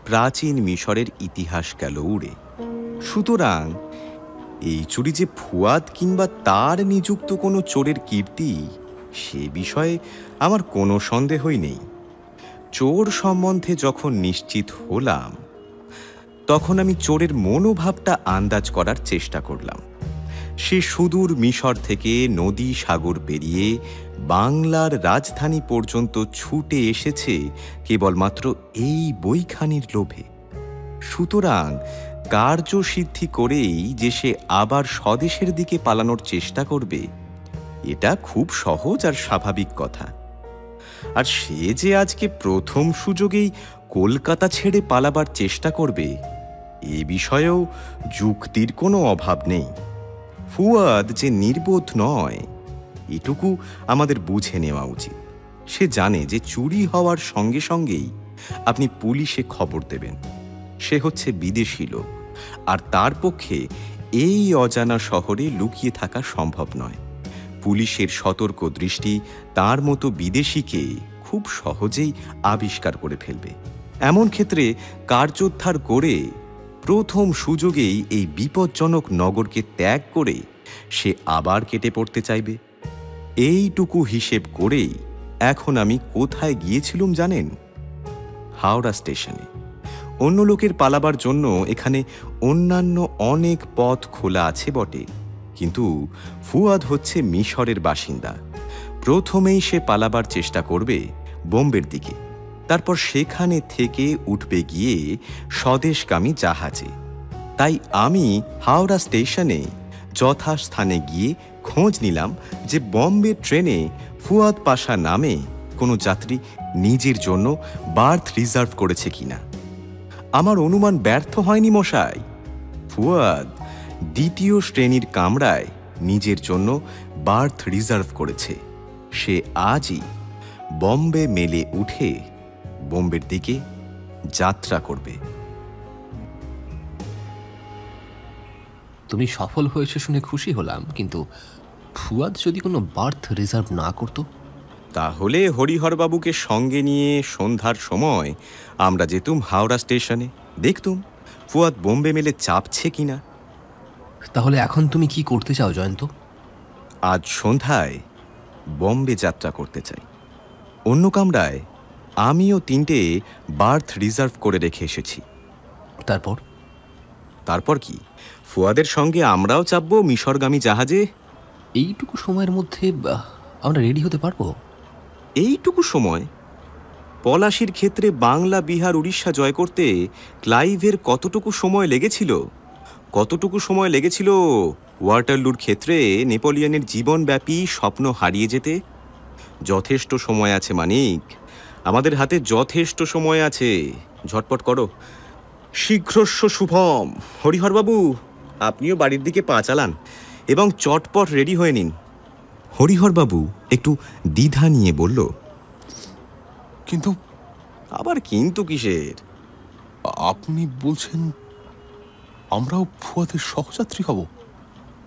প্রাচীন মিশরের ইতিহাস গেল উড়ে। সুতরাং এই চুরি যে ফুয়াদ কিংবা তার নিযুক্ত কোনো চোরের কীর্তি, সে বিষয়ে আমার কোনো সন্দেহই নেই। চোর সম্বন্ধে যখন নিশ্চিত হলাম, তখন আমি চোরের মনোভাবটা আন্দাজ করার চেষ্টা করলাম। সে সুদূর মিশর থেকে নদী সাগর পেরিয়ে বাংলার রাজধানী পর্যন্ত ছুটে এসেছে কেবলমাত্র এই বইখানির লোভে। সুতরাং কার্যসিদ্ধি করেই যে সে আবার স্বদেশের দিকে পালানোর চেষ্টা করবে, এটা খুব সহজ আর স্বাভাবিক কথা। আর সে যে আজকে প্রথম সুযোগেই কলকাতা ছেড়ে পালাবার চেষ্টা করবে, এ বিষয়েও যুক্তির কোনো অভাব নেই। ফুয়াদ যে নির্বোধ নয়, এটুকু আমাদের বুঝে নেওয়া উচিত। সে জানে যে চুরি হওয়ার সঙ্গে সঙ্গেই আপনি পুলিশে খবর দেবেন। সে হচ্ছে বিদেশি লোক, আর তার পক্ষে এই অজানা শহরে লুকিয়ে থাকা সম্ভব নয়। পুলিশের সতর্ক দৃষ্টি তার মতো বিদেশিকে খুব সহজেই আবিষ্কার করে ফেলবে। এমন ক্ষেত্রে কার্যোদ্ধার করে প্রথম সুযোগেই এই বিপজ্জনক নগরকে ত্যাগ করে সে আবার কেটে পড়তে চাইবে। এইটুকু হিসেব করেই এখন আমি কোথায় গিয়েছিলুম জানেন? হাওড়া স্টেশনে। অন্য লোকের পালাবার জন্য এখানে অন্যান্য অনেক পথ খোলা আছে বটে, কিন্তু ফুয়াদ হচ্ছে মিশরের বাসিন্দা। প্রথমেই সে পালাবার চেষ্টা করবে বোম্বের দিকে, তারপর সেখানে থেকে উঠবে গিয়ে স্বদেশগামী জাহাজে। তাই আমি হাওড়া স্টেশনে যথাস্থানে গিয়ে খোঁজ নিলাম যে বম্বে ট্রেনে ফুয়াদ পাশা নামে কোনো যাত্রী নিজের জন্য বার্থ রিজার্ভ করেছে কিনা। আমার অনুমান ব্যর্থ হয়নি মশাই। ফুয়াদ 2য় শ্রেণীর কামরায় নিজের জন্য বার্থ রিজার্ভ করেছে। সে আজই বম্বে মেলে উঠে বোম্বের দিকে যাত্রা করবে। তুমি সফল হয়েছে শুনে খুশি হলাম, কিন্তু ফুয়াদ যদি কোনো বার্থ রিজার্ভ না করতো? তাহলে হরিহরবাবুকে সঙ্গে নিয়ে সন্ধ্যার সময় আমরা যেতুম হাওড়া স্টেশনে, দেখতুম ফুয়াদ বোম্বে মেলে চাপছে কিনা। তাহলে এখন তুমি কি করতে চাও জয়ন্ত? আজ সন্ধ্যায় বম্বে যাত্রা করতে চাই। অন্য কামরায় আমিও 3টে বার্থ রিজার্ভ করে রেখে এসেছি। তারপর কি, ফুয়াদের সঙ্গে আমরাও চাপবো মিশরগামী জাহাজে। এইটুকু সময়ের মধ্যে আমরা রেডি হতে পারবো? এইটুকু সময়? পলাশির ক্ষেত্রে বাংলা, বিহার, উড়িষ্যা জয় করতে ক্লাইভের কতটুকু সময় লেগেছিল? কতটুকু সময় লেগেছিল ওয়াটারলুর ক্ষেত্রে নেপোলিয়নের জীবনব্যাপী স্বপ্ন হারিয়ে যেতে? যথেষ্ট সময় আছে মানিক, আমাদের হাতে যথেষ্ট সময় আছে। ঝটপট করো, শীঘ্রস্য শুভম। হরিহরবাবু, আপনিও বাড়ির দিকে পা চালান এবং চটপট রেডি হয়ে নিন। হরিহরবাবু একটু দ্বিধা নিয়ে বলল, আবার কিন্তু কিসের? আপনি বলছেন আমরাও ফুয়াদের সহযাত্রী হব?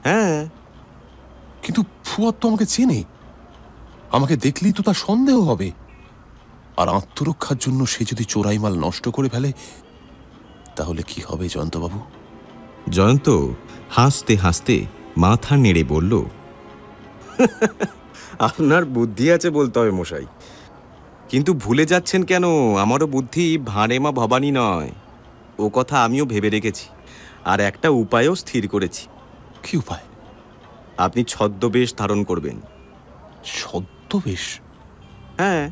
হ্যাঁ। কিন্তু ফুয়াদ তো আমাকে চেনে, আমাকে দেখলেই তো তার সন্দেহ হবে। আর আত্মরক্ষার জন্য সে যদি চোরাই মাল নষ্ট করে ফেলে তাহলে কি হবে জয়ন্তবাবু? জয়ন্ত হাসতে হাসতে মাথা নেড়ে বলল, আপনার বুদ্ধি আছে বলতে হবে মশাই, কিন্তু ভুলে যাচ্ছেন কেন আমারও বুদ্ধি ভাঁড়ে মা ভবানী নয়। ও কথা আমিও ভেবে রেখেছি, আর একটা উপায়ও স্থির করেছি। কি উপায়? আপনি ছদ্মবেশ ধারণ করবেন। ছদ্মবেশ? হ্যাঁ,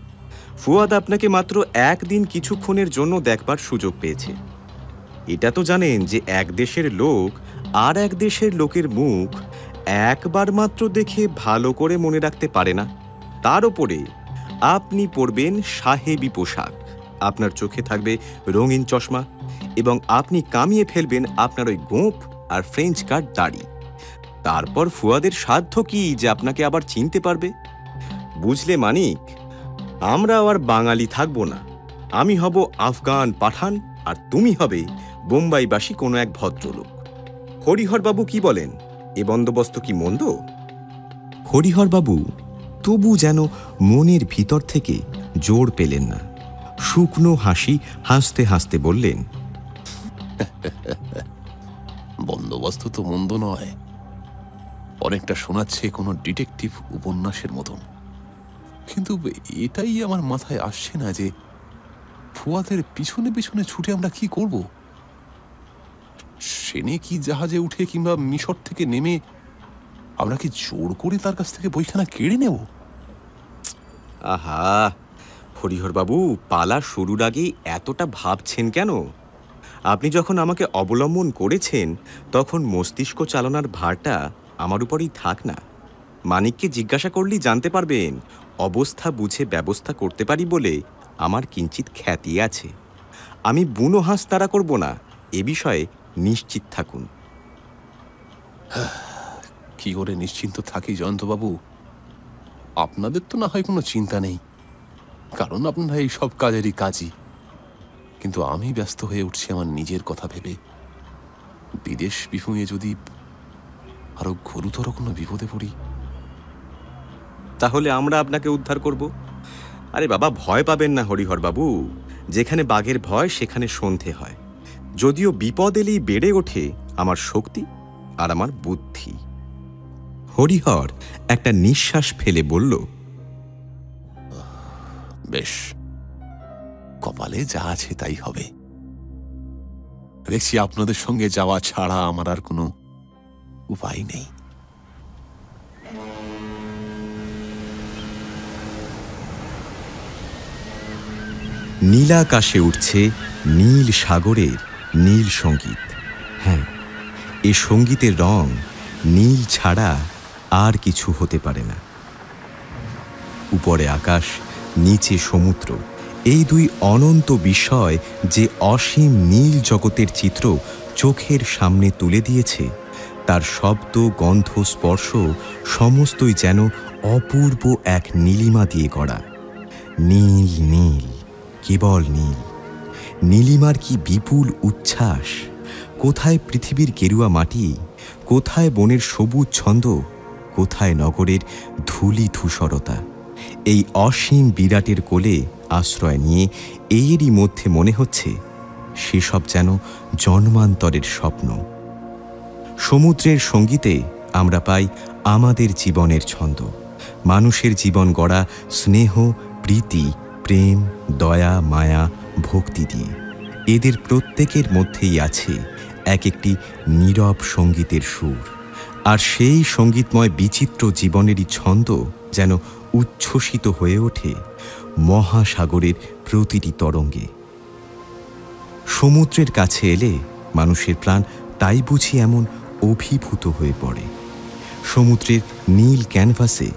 ফুয়াদ আপনাকে মাত্র একদিন কিছুক্ষণের জন্য দেখবার সুযোগ পেয়েছে। এটা তো জানেন যে এক দেশের লোক আর এক দেশের লোকের মুখ একবার মাত্র দেখে ভালো করে মনে রাখতে পারে না। তার ওপরে আপনি পরবেন সাহেবি পোশাক, আপনার চোখে থাকবে রঙিন চশমা, এবং আপনি কামিয়ে ফেলবেন আপনার ওই গোঁফ আর ফ্রেঞ্চ কাট দাড়ি। তারপর ফুয়াদের সাধ্য কি যে আপনাকে আবার চিনতে পারবে? বুঝলে মানিক, আমরা আর বাঙালি থাকবো না। আমি হব আফগান পাঠান, আর তুমি হবে বোম্বাইবাসী কোনো এক ভদ্রলোক। হরিহরবাবু কি বলেন, এ বন্দোবস্ত কি মন্দ? হরিহরবাবু তবু যেন মনের ভিতর থেকে জোর পেলেন না। শুকনো হাসি হাসতে হাসতে বললেন, বন্দোবস্ত তো মন্দ নয়, অনেকটা শোনাচ্ছে কোনো ডিটেকটিভ উপন্যাসের মতন। কিন্তু এটাই আমার মাথায় আসছে না যে ফুয়াদের পিছনে পিছনে ছুটে আমরা কি করব? সেনে কি জাহাজে উঠে কিংবা মিশর থেকে নেমে আমরা কি জোর করে তার কাছ থেকে বইখানা কেড়ে নেব? আহা, হরিহরবাবু পালা শুরুর আগেই এতটা ভাবছেন কেন? আপনি যখন আমাকে অবলম্বন করেছেন তখন মস্তিষ্ক চালনার ভারটা আমার উপরেই থাক না। মানিককে জিজ্ঞাসা করলেই জানতে পারবেন, অবস্থা বুঝে ব্যবস্থা করতে পারি বলে আমার কিঞ্চিত খ্যাতি আছে। আমি বুনো হাঁস তাড়া করব না, এ বিষয়ে নিশ্চিত থাকুন। কি করে নিশ্চিন্ত থাকি জয়ন্তবাবু? আপনাদের তো না হয় কোনো চিন্তা নেই, কারণ আপনারা এই সব কাজেরই কাজই। কিন্তু আমি ব্যস্ত হয়ে উঠছি আমার নিজের কথা ভেবে। বিদেশ বিভুঁয়ে যদি আরো গুরুতর কোনো বিপদে পড়ি, তাহলে আমরা আপনাকে উদ্ধার করব। আরে বাবা, ভয় পাবেন না হরিহরবাবু, যেখানে বাঘের ভয় সেখানে সন্ধে হয়। যদিও বিপদ এলেই বেড়ে ওঠে আমার শক্তি আর আমার বুদ্ধি। হরিহর একটা নিঃশ্বাস ফেলে বলল, বেশ, কপালে যা আছে তাই হবে। দেখছি আপনাদের সঙ্গে যাওয়া ছাড়া আমার আর কোনো উপায় নেই। নীলাকাশে উঠছে নীল সাগরের নীল সঙ্গীত। হ্যাঁ, এ সঙ্গীতের রং নীল ছাড়া আর কিছু হতে পারে না। উপরে আকাশ, নিচে সমুদ্র, এই দুই অনন্ত বিষয় যে অসীম নীল জগতের চিত্র চোখের সামনে তুলে দিয়েছে, তার শব্দ, গন্ধ, স্পর্শ সমস্তই যেন অপূর্ব এক নীলিমা দিয়ে গড়া। নীল নীল, কেবল নীল। নীলিমার কি বিপুল উচ্ছ্বাস! কোথায় পৃথিবীর গেরুয়া মাটি, কোথায় বনের সবুজ ছন্দ, কোথায় নগরের ধূলি ধূসরতা। এই অসীম বিরাটের কোলে আশ্রয় নিয়ে এরই মধ্যে মনে হচ্ছে সেসব যেন জন্মান্তরের স্বপ্ন। সমুদ্রের সঙ্গীতে আমরা পাই আমাদের জীবনের ছন্দ, মানুষের জীবন গড়া স্নেহ, প্রীতি, প্রেম, দয়া, মায়া, ভক্তি দিয়ে। এদের প্রত্যেকের মধ্যেই আছে এক একটি নীরব সঙ্গীতের সুর, আর সেই সঙ্গীতময় বিচিত্র জীবনেরই ছন্দ যেন উচ্ছ্বসিত হয়ে ওঠে মহাসাগরের প্রতিটি তরঙ্গে। সমুদ্রের কাছে এলে মানুষের প্রাণ তাই বুঝি এমন অভিভূত হয়ে পড়ে। সমুদ্রের নীল ক্যানভাসে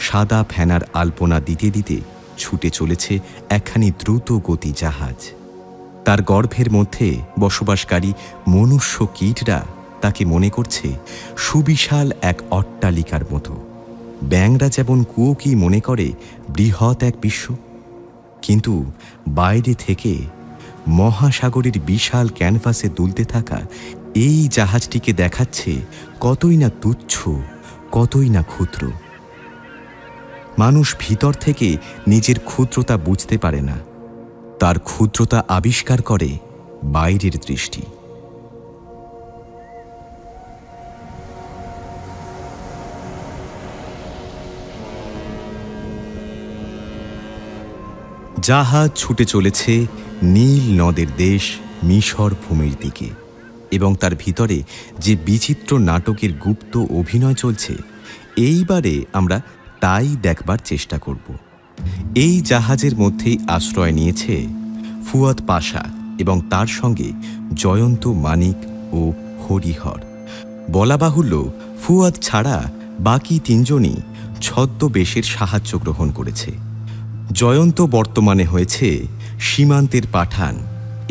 সাদা ফেনার আলপনা দিতে দিতে ছুটে চলেছে একখানি দ্রুত গতি জাহাজ। তার গর্ভের মধ্যে বসবাসকারী মনুষ্য কীটরা তাকে মনে করছে সুবিশাল এক অট্টালিকার মতো। ব্যাঙরা যেমন কুয়োকেই মনে করে বৃহৎ এক বিশ্ব, কিন্তু বাইরে থেকে মহাসাগরের বিশাল ক্যানভাসে দুলতে থাকা এই জাহাজটিকে দেখাচ্ছে কতই না তুচ্ছ, কতই না ক্ষুদ্র। মানুষ ভিতর থেকে নিজের ক্ষুদ্রতা বুঝতে পারে না, তার ক্ষুদ্রতা আবিষ্কার করে বাইরের দৃষ্টি। জাহাজ ছুটে চলেছে নীল নদের দেশ মিশর ভূমির দিকে, এবং তার ভিতরে যে বিচিত্র নাটকের গুপ্ত অভিনয় চলছে, এইবারে আমরা তাই দেখবার চেষ্টা করব। এই জাহাজের মধ্যেই আশ্রয় নিয়েছে ফুয়াদ পাশা এবং তার সঙ্গে জয়ন্ত, মানিক ও হরিহর। বলা বাহুল্য, ফুয়াদ ছাড়া বাকি তিনজনই ছদ্মবেশের সাহায্য গ্রহণ করেছে। জয়ন্ত বর্তমানে হয়েছে সীমান্তের পাঠান,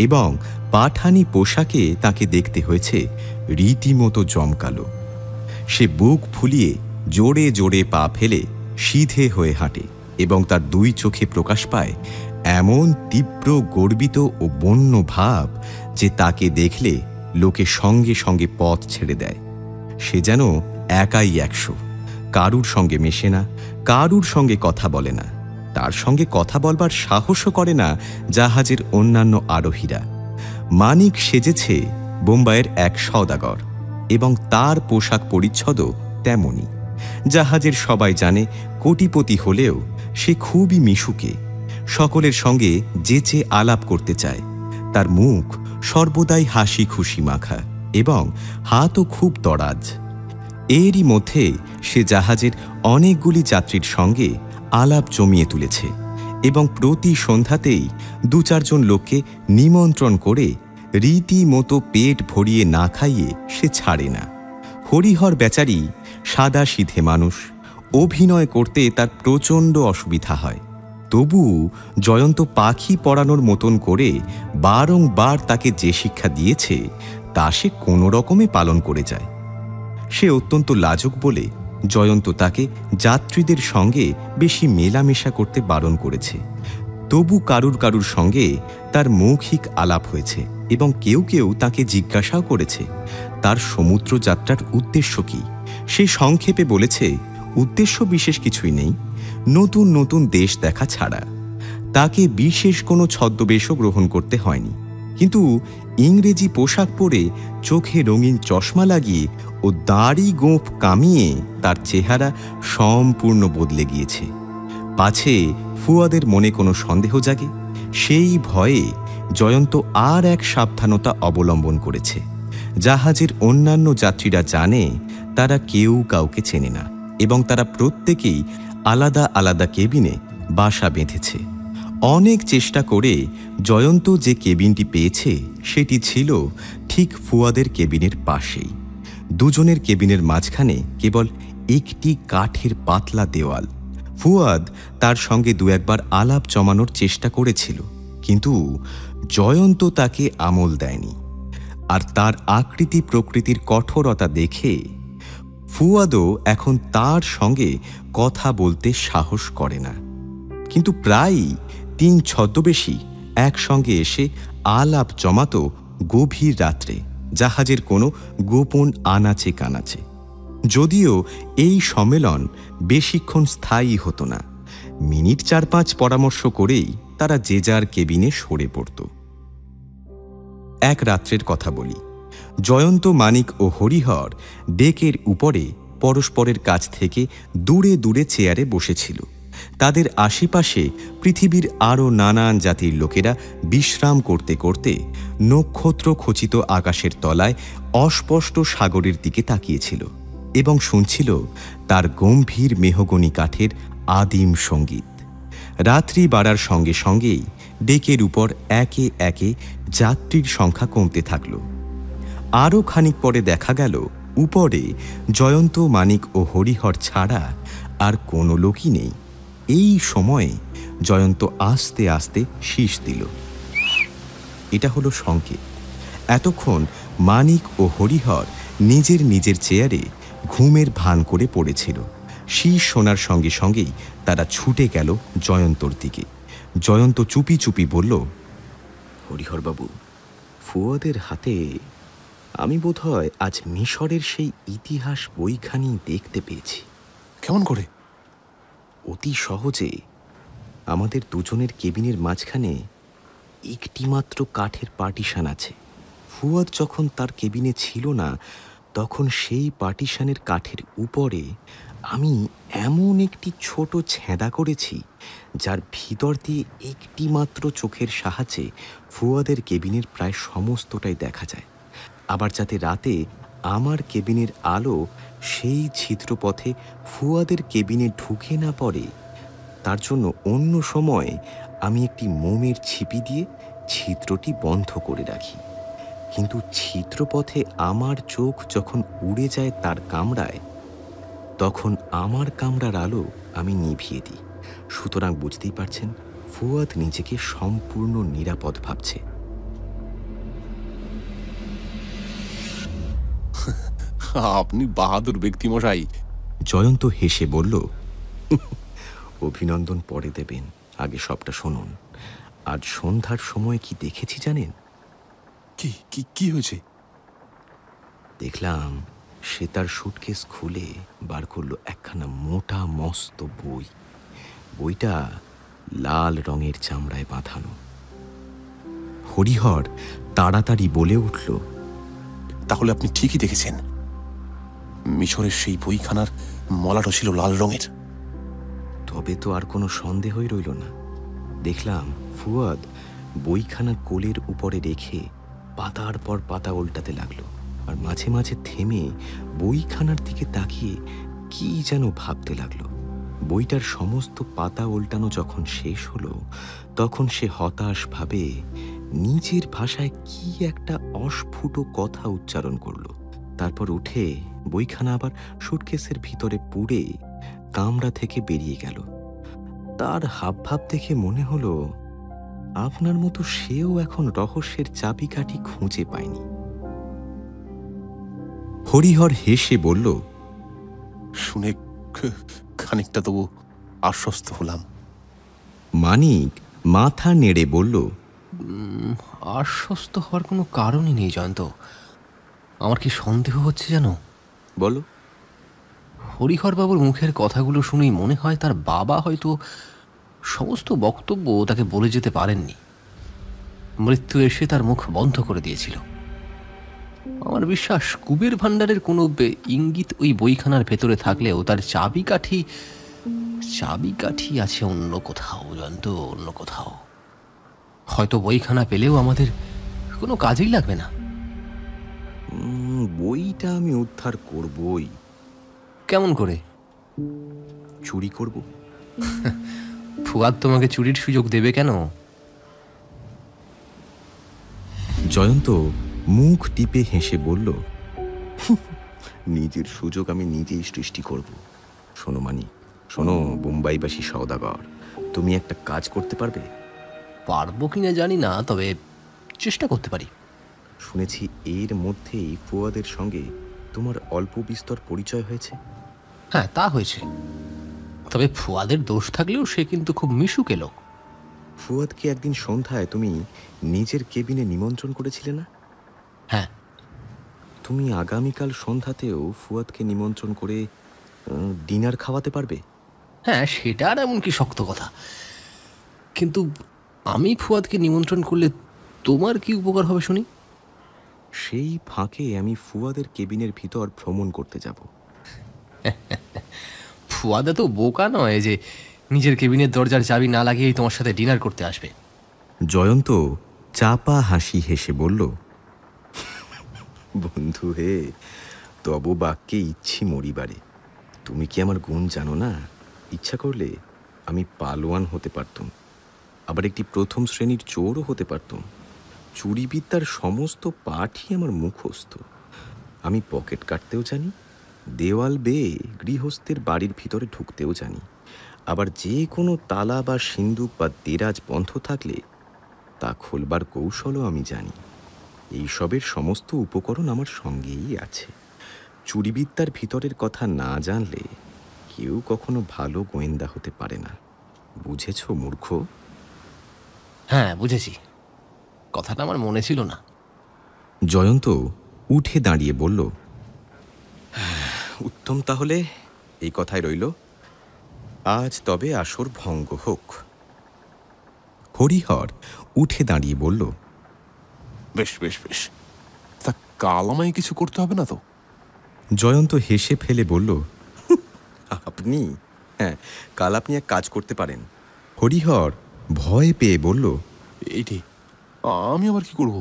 এবং পাঠানি পোশাকে তাকে দেখতে হয়েছে রীতিমতো জমকালো। সে বুক ফুলিয়ে জোরে জোরে পা ফেলে সিধে হয়ে হাঁটে, এবং তার দুই চোখে প্রকাশ পায় এমন তীব্র গর্বিত ও বন্য ভাব যে তাকে দেখলে লোকে সঙ্গে সঙ্গে পথ ছেড়ে দেয়। সে যেন একাই 100, কারুর সঙ্গে মেশে না, কারুর সঙ্গে কথা বলে না, তার সঙ্গে কথা বলবার সাহসও করে না জাহাজের অন্যান্য আরোহীরা। মানিক সেজেছে বোম্বাইয়ের এক সওদাগর, এবং তার পোশাক পরিচ্ছদও তেমনই। জাহাজের সবাই জানে কোটিপতি হলেও সে খুবই মিশুকে, সকলের সঙ্গে যেচে আলাপ করতে চায়। তার মুখ সর্বদাই হাসি খুশি মাখা, এবং হাতও খুব দরাজ। এরই মধ্যে সে জাহাজের অনেকগুলি যাত্রীর সঙ্গে আলাপ জমিয়ে তুলেছে, এবং প্রতি সন্ধ্যাতেই 2-4 লোককে নিমন্ত্রণ করে রীতিমতো পেট ভরিয়ে না খাইয়ে সে ছাড়ে না। হরিহর বেচারি সাদা সিধে মানুষ, অভিনয় করতে তার প্রচণ্ড অসুবিধা হয়। তবু জয়ন্ত পাখি পড়ানোর মতন করে বারংবার তাকে যে শিক্ষা দিয়েছে তা সে কোনো রকমে পালন করে যায়। সে অত্যন্ত লাজুক বলে জয়ন্ত তাকে যাত্রীদের সঙ্গে বেশি মেলামেশা করতে বারণ করেছে। তবু কারুর কারুর সঙ্গে তার মৌখিক আলাপ হয়েছে, এবং কেউ কেউ তাকে জিজ্ঞাসাও করেছে তার সমুদ্র যাত্রার উদ্দেশ্য কি। সে সংক্ষেপে বলেছে উদ্দেশ্য বিশেষ কিছুই নেই, নতুন নতুন দেশ দেখা ছাড়া। তাকে বিশেষ কোনো ছদ্মবেশও গ্রহণ করতে হয়নি, কিন্তু ইংরেজি পোশাক পরে চোখে রঙিন চশমা লাগিয়ে ও দাড়ি গোঁফ কামিয়ে তার চেহারা সম্পূর্ণ বদলে গিয়েছে। পাছে ফুয়াদের মনে কোনো সন্দেহ জাগে, সেই ভয়ে জয়ন্ত আর এক সাবধানতা অবলম্বন করেছে। জাহাজের অন্যান্য যাত্রীরা জানে তারা কেউ কাউকে চেনে না, এবং তারা প্রত্যেকেই আলাদা আলাদা কেবিনে বাসা বেঁধেছে। অনেক চেষ্টা করে জয়ন্ত যে কেবিনটি পেয়েছে সেটি ছিল ঠিক ফুয়াদের কেবিনের পাশেই। দুজনের কেবিনের মাঝখানে কেবল একটি কাঠের পাতলা দেওয়াল। ফুয়াদ তার সঙ্গে 2-1 আলাপ জমানোর চেষ্টা করেছিল, কিন্তু জয়ন্ত তাকে আমল দেয়নি। আর তার আকৃতি প্রকৃতির কঠোরতা দেখে ফুয়াদও এখন তার সঙ্গে কথা বলতে সাহস করে না। কিন্তু প্রায়ই 3 ছদ্মবেশী একসঙ্গে এসে আলাপ জমাত গভীর রাত্রে জাহাজের কোনো গোপন আনাচে কানাচে। যদিও এই সম্মেলন বেশিক্ষণ স্থায়ী হতো না, মিনিট 4-5 পরামর্শ করেই তারা যে যার কেবিনে সরে পড়ত। এক রাত্রের কথা বলি। জয়ন্ত, মানিক ও হরিহর ডেকের উপরে পরস্পরের কাছ থেকে দূরে দূরে চেয়ারে বসেছিল। তাদের আশেপাশে পৃথিবীর আরও নানান জাতির লোকেরা বিশ্রাম করতে করতে নক্ষত্র খচিত আকাশের তলায় অস্পষ্ট সাগরের দিকে তাকিয়েছিল এবং শুনছিল তার গম্ভীর মেহগনি কাঠের আদিম সঙ্গীত। রাত্রি বাড়ার সঙ্গে সঙ্গেই ডেকের উপর একে একে যাত্রীর সংখ্যা কমতে থাকল। আরও খানিক পরে দেখা গেল উপরে জয়ন্ত, মানিক ও হরিহর ছাড়া আর কোনো লোকই নেই। এই সময়ে জয়ন্ত আস্তে আস্তে শীষ দিল। এটা হলো সংকেত। এতক্ষণ মানিক ও হরিহর নিজের নিজের চেয়ারে ঘুমের ভান করে পড়েছিল। শীষ শোনার সঙ্গে সঙ্গেই তারা ছুটে গেল জয়ন্তর দিকে। জয়ন্ত চুপি চুপি বলল, হরিহরবাবু, ফুয়াদের হাতে আমি বোধহয় আজ মিশরের সেই ইতিহাস বইখানি দেখতে পেয়েছি। কেমন করে? অতি সহজে। আমাদের দুজনের কেবিনের মাঝখানে একটিমাত্র কাঠের পার্টিশন আছে। ফুয়াদ যখন তার কেবিনে ছিল না, তখন সেই পার্টিশনের কাঠের উপরে আমি এমন একটি ছোট ছেঁদা করেছি, যার ভিতর দিয়ে একটিমাত্র চোখের সাহায্যে ফুয়াদের কেবিনের প্রায় সমস্তটাই দেখা যায়। আবার যাতে রাতে আমার কেবিনের আলো সেই ছিদ্রপথে ফুয়াদের কেবিনে ঢুকে না পড়ে, তার জন্য অন্য সময় আমি একটি মোমের ছিপি দিয়ে ছিদ্রটি বন্ধ করে রাখি। কিন্তু ছিদ্রপথে আমার চোখ যখন উড়ে যায় তার কামরায়, তখন আমার কামরার আলো আমি নিভিয়ে দিই। সুতরাং বুঝতেই পারছেন, ফুয়াদ নিজেকে সম্পূর্ণ নিরাপদ ভাবছে। আপনি বাহাদুর ব্যক্তি মশাই। জয়ন্ত হেসে বলল, অভিনন্দন পরে দেবেন, আগে সবটা শুনুন। আজ সন্ধ্যার সময় কি দেখেছি জানেন? কি কি কি হয়েছে? দেখলাম সে তার সুটকেস খুলে বার করলো একখানা মোটা মস্ত বই। বইটা লাল রঙের চামড়ায় বাঁধানো। হরিহর তাড়াতাড়ি বলে উঠল, তাহলে আপনি ঠিকই দেখেছেন, মিশরের সেই বইখানার মলাটা ছিল লাল রঙের। তবে তো আর কোনো সন্দেহই রইল না। দেখলাম ফুয়াদ বইখানা কোলের উপরে রেখে পাতার পর পাতা উল্টাতে লাগলো, আর মাঝে মাঝে থেমে বইখানার দিকে তাকিয়ে কি যেন ভাবতে লাগলো। বইটার সমস্ত পাতা উল্টানো যখন শেষ হলো, তখন সে হতাশভাবে নিজের ভাষায় কি একটা অস্ফুট কথা উচ্চারণ করলো। তারপর উঠে বইখানা আবার সুটকেসের ভিতরে পুড়ে কামরা থেকে বেরিয়ে গেল। তার হাবভাব দেখে মনে হলো আপনার মতো সেও এখন রহস্যের চাবিকাঠি খুঁজে পায়নি। হরিহর হেসে বলল, শুনে খানিকটা তবু আশ্বস্ত হলাম। মানিক মাথা নেড়ে বলল, আশ্বস্ত হওয়ার কোনো কারণই নেই জয়ন্ত। আমার কি সন্দেহ হচ্ছে জানো? বলো। হরিহরবাবুর মুখের কথাগুলো শুনেই মনে হয় তার বাবা হয়তো সমস্ত বক্তব্য তাকে বলে যেতে পারেননি। মৃত্যু এসে তার মুখ বন্ধ করে দিয়েছিল। আমার বিশ্বাস কুবের ভাণ্ডারের কোনো ইঙ্গিত ওই বইখানার ভেতরে থাকলেও তার চাবিকাঠি আছে অন্য কোথাও জয়ন্ত, অন্য কোথাও। হয়তো বইখানা পেলেও আমাদের কোনো কাজেই লাগবে না। বইটা আমি উদ্ধার করবই। কেমন করে? চুরি করব। ফুয়াদ তোমাকে চুরির সুযোগ দেবে কেন? জয়ন্ত মুখ টিপে হেসে বলল, নিজের সুযোগ আমি নিজেই সৃষ্টি করব। শোনো মানিক, শোনো বোম্বাইবাসী সওদাগর, তুমি একটা কাজ করতে পারবে? পারবো কিনা জানি না, তবে চেষ্টা করতে পারি। শুনেছি এর মধ্যেই ফুয়াদের সঙ্গে তোমার অল্প বিস্তর পরিচয় হয়েছে। হ্যাঁ, তা হয়েছে। তবে ফুয়াদের দোষ থাকলেও সে কিন্তু খুব মিশুক এলো। ফুয়াদকে একদিন সন্ধ্যায় তুমি নিজের কেবিনে নিমন্ত্রণ করেছিলে না? হ্যাঁ। তুমি আগামীকাল সন্ধ্যাতেও ফুয়াদকে নিমন্ত্রণ করে ডিনার খাওয়াতে পারবে? হ্যাঁ, সেটা আর এমন কি শক্ত কথা। কিন্তু আমি ফুয়াদকে নিমন্ত্রণ করলে তোমার কি উপকার হবে শুনি? সেই ফাঁকে আমি ফুয়াদের কেবিনের ভিতর ভ্রমণ করতে যাব। ফুয়াদা তো বোকা নয় যে নিজের কেবিনের দরজার চাবি না লাগিয়েই তোমার সাথে ডিনার করতে আসবে। জয়ন্ত চাপা হাসি হেসে বলল, বন্ধু হে, তব বাক্যে ইচ্ছি মরিবারে। তুমি কি আমার গুণ জানো না? ইচ্ছা করলে আমি পালোয়ান হতে পারতাম, আবার একটি প্রথম শ্রেণীর চোরও হতে পারতাম। চুরিবিদ্যার সমস্ত পাঠই আমার মুখস্থ। আমি পকেট কাটতেও জানি, দেওয়াল বেয়ে গৃহস্থের বাড়ির ভিতরে ঢুকতেও জানি। আবার যে কোনো তালা বা সিন্দুক বা দেরাজ বন্ধ থাকলে তা খোলবার কৌশলও আমি জানি। এইসবের সমস্ত উপকরণ আমার সঙ্গেই আছে। চুরিবিদ্যার ভিতরের কথা না জানলে কেউ কখনো ভালো গোয়েন্দা হতে পারে না। বুঝেছ মূর্খ? হ্যাঁ, বুঝেছি। কথাটা আমার মনে ছিল না। জয়ন্ত উঠে দাঁড়িয়ে বলল, উত্তম, তাহলে এই কথাই রইল। আজ তবে আসর ভঙ্গ হোক। হরিহর উঠে দাঁড়িয়ে বলল, বেশ বেশ বেশ, তা কাল আমায় কিছু করতে হবে না তো? জয়ন্ত হেসে ফেলে বলল, আপনি? হ্যাঁ, কাল আপনি এক কাজ করতে পারেন। হরিহর ভয় পেয়ে বলল, এইটি আমি আবার কি করব?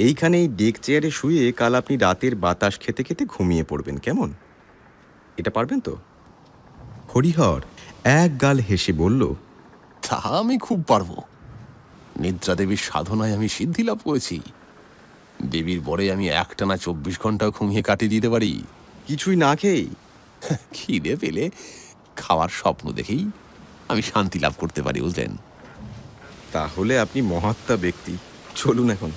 এইখানেই ডেক চেয়ারে শুয়ে কাল আপনি রাতের বাতাস খেতে খেতে ঘুমিয়ে পড়বেন, কেমন? এটা পারবেন তো? হরিহর এক গাল হেসে বলল, তা আমি খুব পারবো। নিদ্রা দেবীর সাধনায় আমি সিদ্ধি লাভ করেছি। দেবীর বরে আমি একটানা 24 ঘন্টা ঘুমিয়ে কাটিয়ে দিতে পারি। কিছুই না খেয়েই? খিদে পেলে খাওয়ার স্বপ্ন দেখেই আমি শান্তি লাভ করতে পারি, বুঝলেন? তাহলে আপনি মহাত্মা ব্যক্তি। চলুন এখন।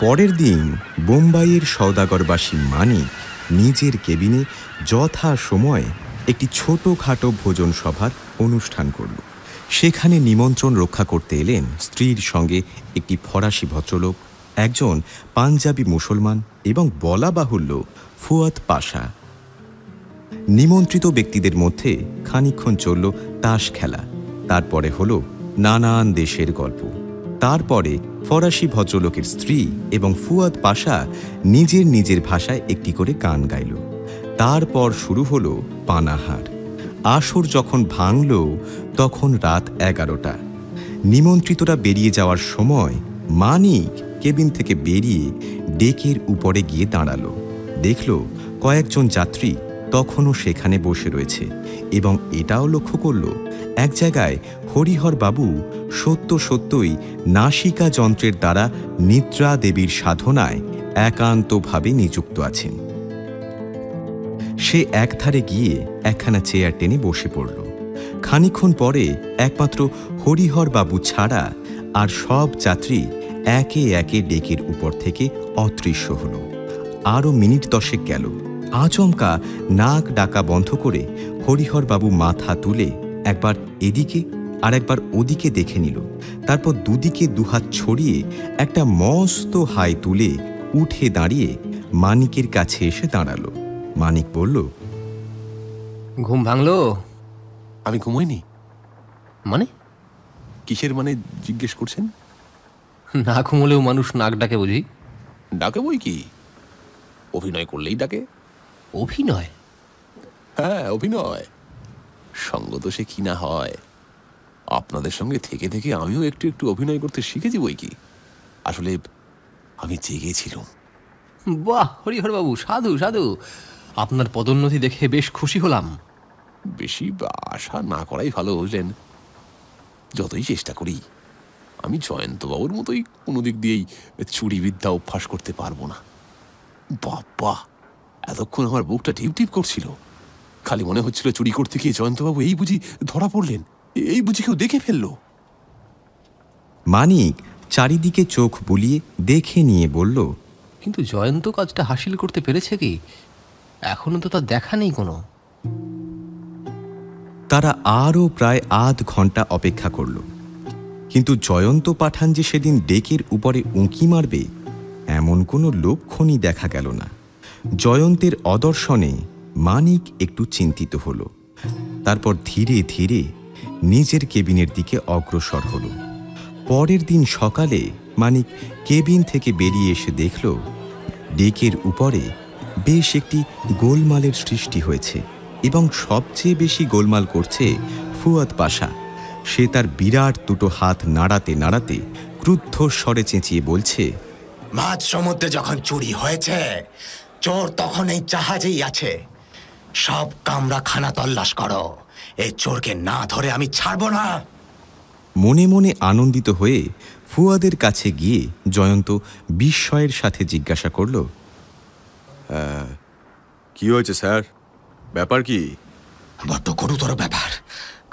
পরের দিন বোম্বাইয়ের সওদাগরবাসী মানিক নিজের কেবিনে যথা সময়ে একটি ছোটখাটো ভোজন সভার অনুষ্ঠান করল। সেখানে নিমন্ত্রণ রক্ষা করতে এলেন স্ত্রীর সঙ্গে একটি ফরাসি ভদ্রলোক, একজন পাঞ্জাবি মুসলমান এবং বলা বাহুল্য ফুয়াদ পাশা। নিমন্ত্রিত ব্যক্তিদের মধ্যে খানিকক্ষণ চলল তাস খেলা। তারপরে হলো নানান দেশের গল্প। তারপরে ফরাসি ভদ্রলোকের স্ত্রী এবং ফুয়াদ পাশা নিজের নিজের ভাষায় একটি করে গান গাইল। তারপর শুরু হলো পানাহার। আসর যখন ভাঙল তখন রাত 11টা। নিমন্ত্রিতরা বেরিয়ে যাওয়ার সময় মানিক কেবিন থেকে বেরিয়ে ডেকের উপরে গিয়ে দাঁড়ালো। দেখল কয়েকজন যাত্রী তখনও সেখানে বসে রয়েছে এবং এটাও লক্ষ্য করল এক জায়গায় হরিহর বাবু সত্যই নাসিকা যন্ত্রের দ্বারা নিদ্রা দেবীর সাধনায় একান্তভাবে নিযুক্ত আছেন। সে একধারে গিয়ে একখানা চেয়ার টেনে বসে পড়ল। খানিকক্ষণ পরে একমাত্র হরিহর বাবু ছাড়া আর সব যাত্রী একে একে ডেকের উপর থেকে অদৃশ্য হল। আরও মিনিট 10 গেল। আচমকা নাক ডাকা বন্ধ করে হরিহর বাবু মাথা তুলে একবার এদিকে আর একবার ওদিকে দেখে নিল। তারপর দুদিকে দুহাত ছড়িয়ে একটা মস্ত হাই তুলে উঠে দাঁড়িয়ে মানিকের কাছে এসে দাঁড়ালো। মানিক বলল, ঘুম ভাঙলো? আমি ঘুমোইনি। মানে? কিসের মানে জিজ্ঞেস করছেন? না ঘুমলেও মানুষ নাক ডাকে বুঝি? ডাকে বই কি, অভিনয় করলেই ডাকে। অভিনয়? হ্যাঁ, অভিনয়। সঙ্গ তো সে কি না হয়। আপনাদের সঙ্গে থেকে থেকে আমিও একটু একটু অভিনয় করতে শিখেছি বই কি। আসলে আমি জেগেছিলাম। বাহ হরিহর বাবু, সাধু সাধু। আপনার পদোন্নতি দেখে বেশ খুশি হলাম। বেশি আশা না করাই ভালো, বুঝলেন? যতই চেষ্টা করি আমি জয়ন্তবাবুর মতোই কোনো দিক দিয়েই চুরিবিদ্যা অভ্যাস করতে পারবো না। বাবা, এতক্ষণ আমার বুকটা টিপ টিপ করছিল। খালি মনে হচ্ছিল চুরি করতে গিয়ে জয়ন্তবাবু এই বুঝি ধরা পড়লেন, এই বুঝি কেউ দেখে ফেললো। মানিক চারিদিকে চোখ বুলিয়ে দেখে নিয়ে বলল, কিন্তু জয়ন্ত কাজটা হাসিল করতে পেরেছে কি? এখনো তো তার দেখা নেই কোনো। তারা আরও প্রায় আধ ঘন্টা অপেক্ষা করল, কিন্তু জয়ন্ত পাঠান যে সেদিন ডেকের উপরে উঁকি মারবে এমন কোনো লক্ষণই দেখা গেল না। জয়ন্তের অদর্শনে মানিক একটু চিন্তিত হল। তারপর ধীরে ধীরে নিজের কেবিনের দিকে অগ্রসর হল। পরের দিন সকালে মানিক কেবিন থেকে বেরিয়ে এসে দেখল ডেকের উপরে বেশ একটি গোলমালের সৃষ্টি হয়েছে এবং সবচেয়ে বেশি গোলমাল করছে ফুয়াদ পাশা। সে তার বিরাট দুটো হাত নাড়াতে নাড়াতে ক্রুদ্ধ স্বরে চেঁচিয়ে বলছে, মাঝ সমুদ্রে যখন চুরি হয়েছে, চোর তখন এই জাহাজেই আছে। সব কামরা খানা তল্লাশ করো, এই চোরকে না ধরে আমি ছাড়বো না। মনে মনে আনন্দিত হয়ে ফুয়াদের কাছে গিয়ে জয়ন্ত বিস্ময়ের সাথে জিজ্ঞাসা করল, কি হয়েছে স্যার? ব্যাপার কি? বড্ড গুরুতর ব্যাপার।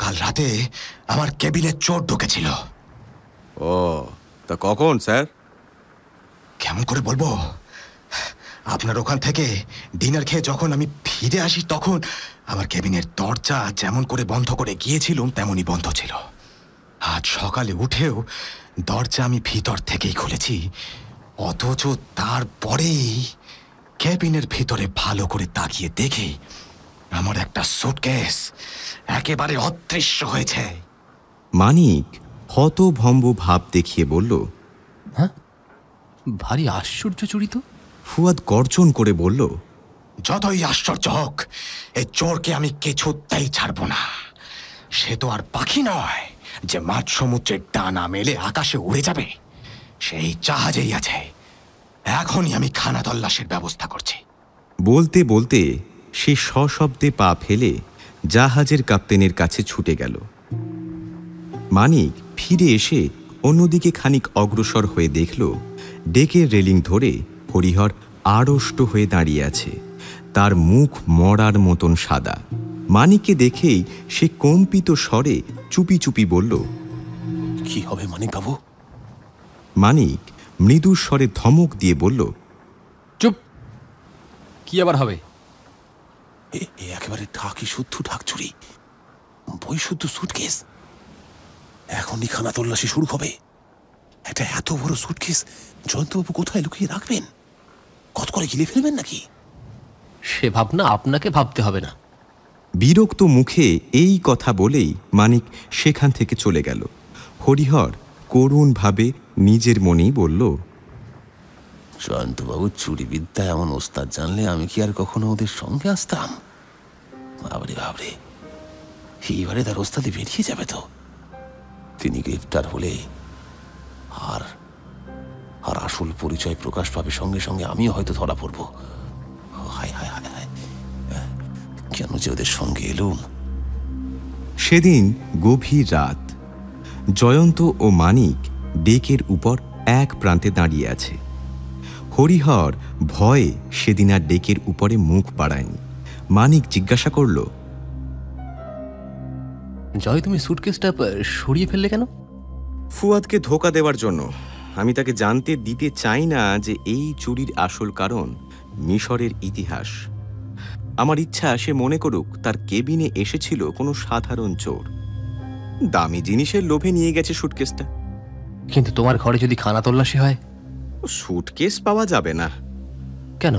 কাল রাতে আমার কেবিনে চোর ঢুকেছিল। ও, তা কখন স্যার? কেমন করে বলবো? আপনার ওখান থেকে ডিনার খেয়ে যখন আমি ফিরে আসি তখন আমার কেবিনের দরজা যেমন করে বন্ধ করে গিয়েছিলাম তেমনই বন্ধ ছিল। আজ সকালে উঠেও দরজা আমি ভিতর থেকেই খুলেছি, অথচ তারপরেই কেবিনের ভিতরে ভালো করে তাকিয়ে দেখি আমার একটা সুটকেস একেবারে অদৃশ্য হয়েছে। মানিক হতভম্ব ভাব দেখিয়ে বলল, হ্যাঁ, ভারী আশ্চর্য চরিত। ফুয়াদ গর্জন করে বলল, যতই আশ্চর্য হোক, এই চোরকে আমি কিছুতেই ছাড়ব না। সে তো আর পাখি নয় যে মাঝ সমুদ্রের ডানা মেলে আকাশে উড়ে যাবে। সেই জাহাজেই আছে। এখনই আমি খানা তল্লাশের ব্যবস্থা করছি। বলতে বলতে সে সশব্দে পা ফেলে জাহাজের কাপ্তেনের কাছে ছুটে গেল। মানিক ফিরে এসে অন্যদিকে খানিক অগ্রসর হয়ে দেখল ডেকের রেলিং ধরে হরিহর আড়ষ্ট হয়ে দাঁড়িয়ে আছে, তার মুখ মরার মতন সাদা। মানিককে দেখেই সে কম্পিত স্বরে চুপি চুপি বলল, কি হবে মানিক বাবু? মানিক মৃদু স্বরে ধমক দিয়ে বলল, চুপ! কি আবার হবে? একেবারে ঢাকি শুদ্ধ ঢাক চুরি, বই শুদ্ধ সুটকেস। এখনই খানা তল্লাশি শুরু হবে। একটা এত বড় সুটকেস জয়ন্তবাবু কোথায় লুকিয়ে রাখবেন? কত করে গিলে ফেলবেন নাকি? সে ভাবনা আপনাকে ভাবতে হবে না। বিরক্ত মুখে এই কথা বলেই মানিক সেখান থেকে চলে গেল। হরিহর করুণভাবে নিজের মনেই বলল, জয়ন্তবাবু চুরি বিদ্যা এমন ওস্তাদ জানলে আমি কি আর কখনো ওদের সঙ্গে আসতাম? বাবরে বাবরে, এইবারে তার ওস্তাদি বেরিয়ে যাবে তো। তিনি গ্রেপ্তার হলে আর আর আসল পরিচয় প্রকাশ পাবে, সঙ্গে সঙ্গে আমিও হয়তো ধরা পড়ব। হায় হায় হায় হায়, কেন যে ওদের সঙ্গে এলুম। সেদিন গভীর রাত। জয়ন্ত ও মানিক ডেকের উপর এক প্রান্তে দাঁড়িয়ে আছে। হরিহর ভয়ে সেদিন আর ডেকের উপরে মুখ বাড়ায়নি। মানিক জিজ্ঞাসা করল, জয়, তুমি সুটকেসটা সরিয়ে ফেললে কেন? ফুয়াদকে ধোঁকা দেওয়ার জন্য। আমি তাকে জানতে দিতে চাই না যে এই চুরির আসল কারণ মিশরের ইতিহাস। আমার ইচ্ছা সে মনে করুক তার কেবিনে এসেছিল কোনো সাধারণ চোর, দামি জিনিসের লোভে নিয়ে গেছে সুটকেসটা। কিন্তু তোমার ঘরে যদি খানা তল্লাশি হয়? সুটকেস পাওয়া যাবে না। কেন?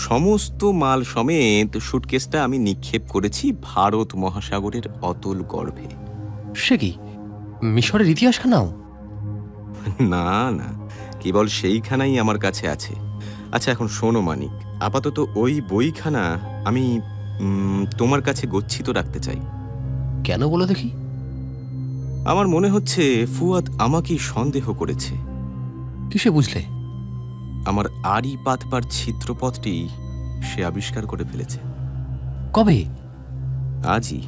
সমস্ত মাল সমেত সুটকেসটা আমি নিক্ষেপ করেছি ভারত মহাসাগরের অতল গর্ভে। সে কি, মিশরের ইতিহাসখানাও? না না, কেবল সেইখানাই আমার কাছে আছে। আচ্ছা, এখন শোনো মানিক, আপাতত ওই বইখানা আমি তোমার কাছে গচ্ছিত রাখতে চাই। কেন বলো দেখি? আমার মনে হচ্ছে ফুয়াদ আমাকেই সন্দেহ করেছে। কিসে বুঝলে? আমার আড়ি পাতবার ছিদ্রপথটি সে আবিষ্কার করে ফেলেছে। কবে? আজই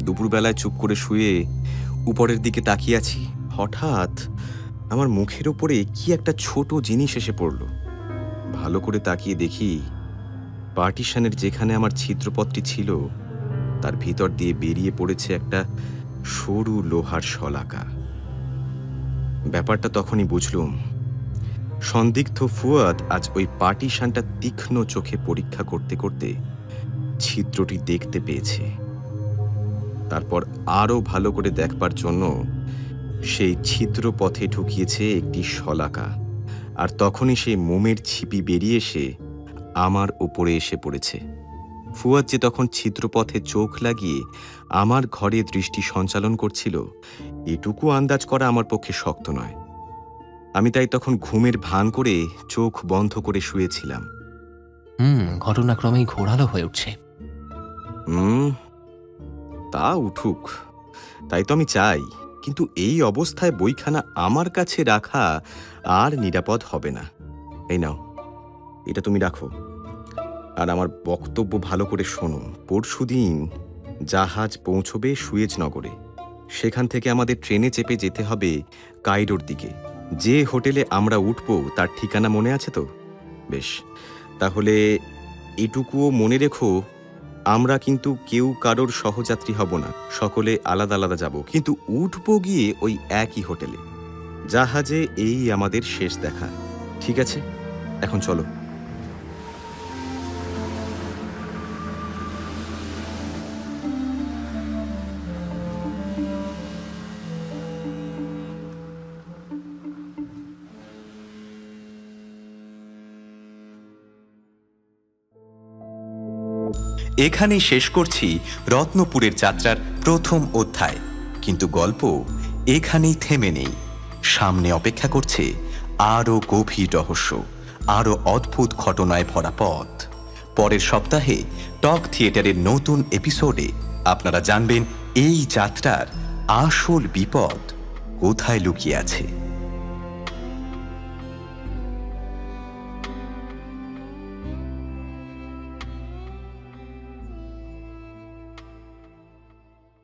দুপুরবেলায় চুপ করে শুয়ে উপরের দিকে তাকিয়ে আছি, হঠাৎ আমার মুখের ওপরে কি একটা ছোট জিনিস এসে পড়ল। ভালো করে তাকিয়ে দেখি পার্টিশনের যেখানে আমার ছিদ্রপথটি ছিল তার ভিতর দিয়ে বেরিয়ে পড়েছে একটা সরু লোহার শলাকা। ব্যাপারটা তখনই বুঝলুম, সন্দিগ্ধ ফুয়াদ আজ ওই পার্টিশনটা তীক্ষ্ণ চোখে পরীক্ষা করতে করতে ছিদ্রটি দেখতে পেয়েছে। তারপর আরো ভালো করে দেখবার জন্য সেই ছিদ্র পথে ঢুকিয়েছে একটি শলাকা, আর তখনই সেই মোমের ছিপি বেরিয়ে এসে আমার উপরে এসে পড়েছে। ফুয়াদ যে তখন ছিদ্রপথে চোখ লাগিয়ে আমার ঘরে দৃষ্টি সঞ্চালন করছিল, এটুকু আন্দাজ করা আমার পক্ষে শক্ত নয়। আমি তাই তখন ঘুমের ভান করে চোখ বন্ধ করে শুয়েছিলাম। ঘটনাক্রমেই ঘোরালো হয়ে উঠছে। তা উঠুক, তাই তো আমি চাই। কিন্তু এই অবস্থায় বইখানা আমার কাছে রাখা আর নিরাপদ হবে না। এই নাও, এটা তুমি রাখো, আর আমার বক্তব্য ভালো করে শোনো। পরশুদিন জাহাজ পৌঁছবে সুয়েজ নগরে। সেখান থেকে আমাদের ট্রেনে চেপে যেতে হবে কায়রোর দিকে। যে হোটেলে আমরা উঠব তার ঠিকানা মনে আছে তো? বেশ, তাহলে এটুকুও মনে রেখো, আমরা কিন্তু কেউ কারোর সহযাত্রী হব না, সকলে আলাদা আলাদা যাব, কিন্তু উঠব গিয়ে ওই একই হোটেলে। জাহাজে এই আমাদের শেষ দেখা, ঠিক আছে? এখন চলো। এখানেই শেষ করছি রত্নপুরের যাত্রার প্রথম অধ্যায়, কিন্তু গল্প এখানেই থেমে নেই। সামনে অপেক্ষা করছে আরও গভীর রহস্য, আরও অদ্ভুত ঘটনায় ভরা পথ। পরের সপ্তাহে টক থিয়েটারের নতুন এপিসোডে আপনারা জানবেন এই যাত্রার আসল বিপদ কোথায় লুকিয়ে আছে।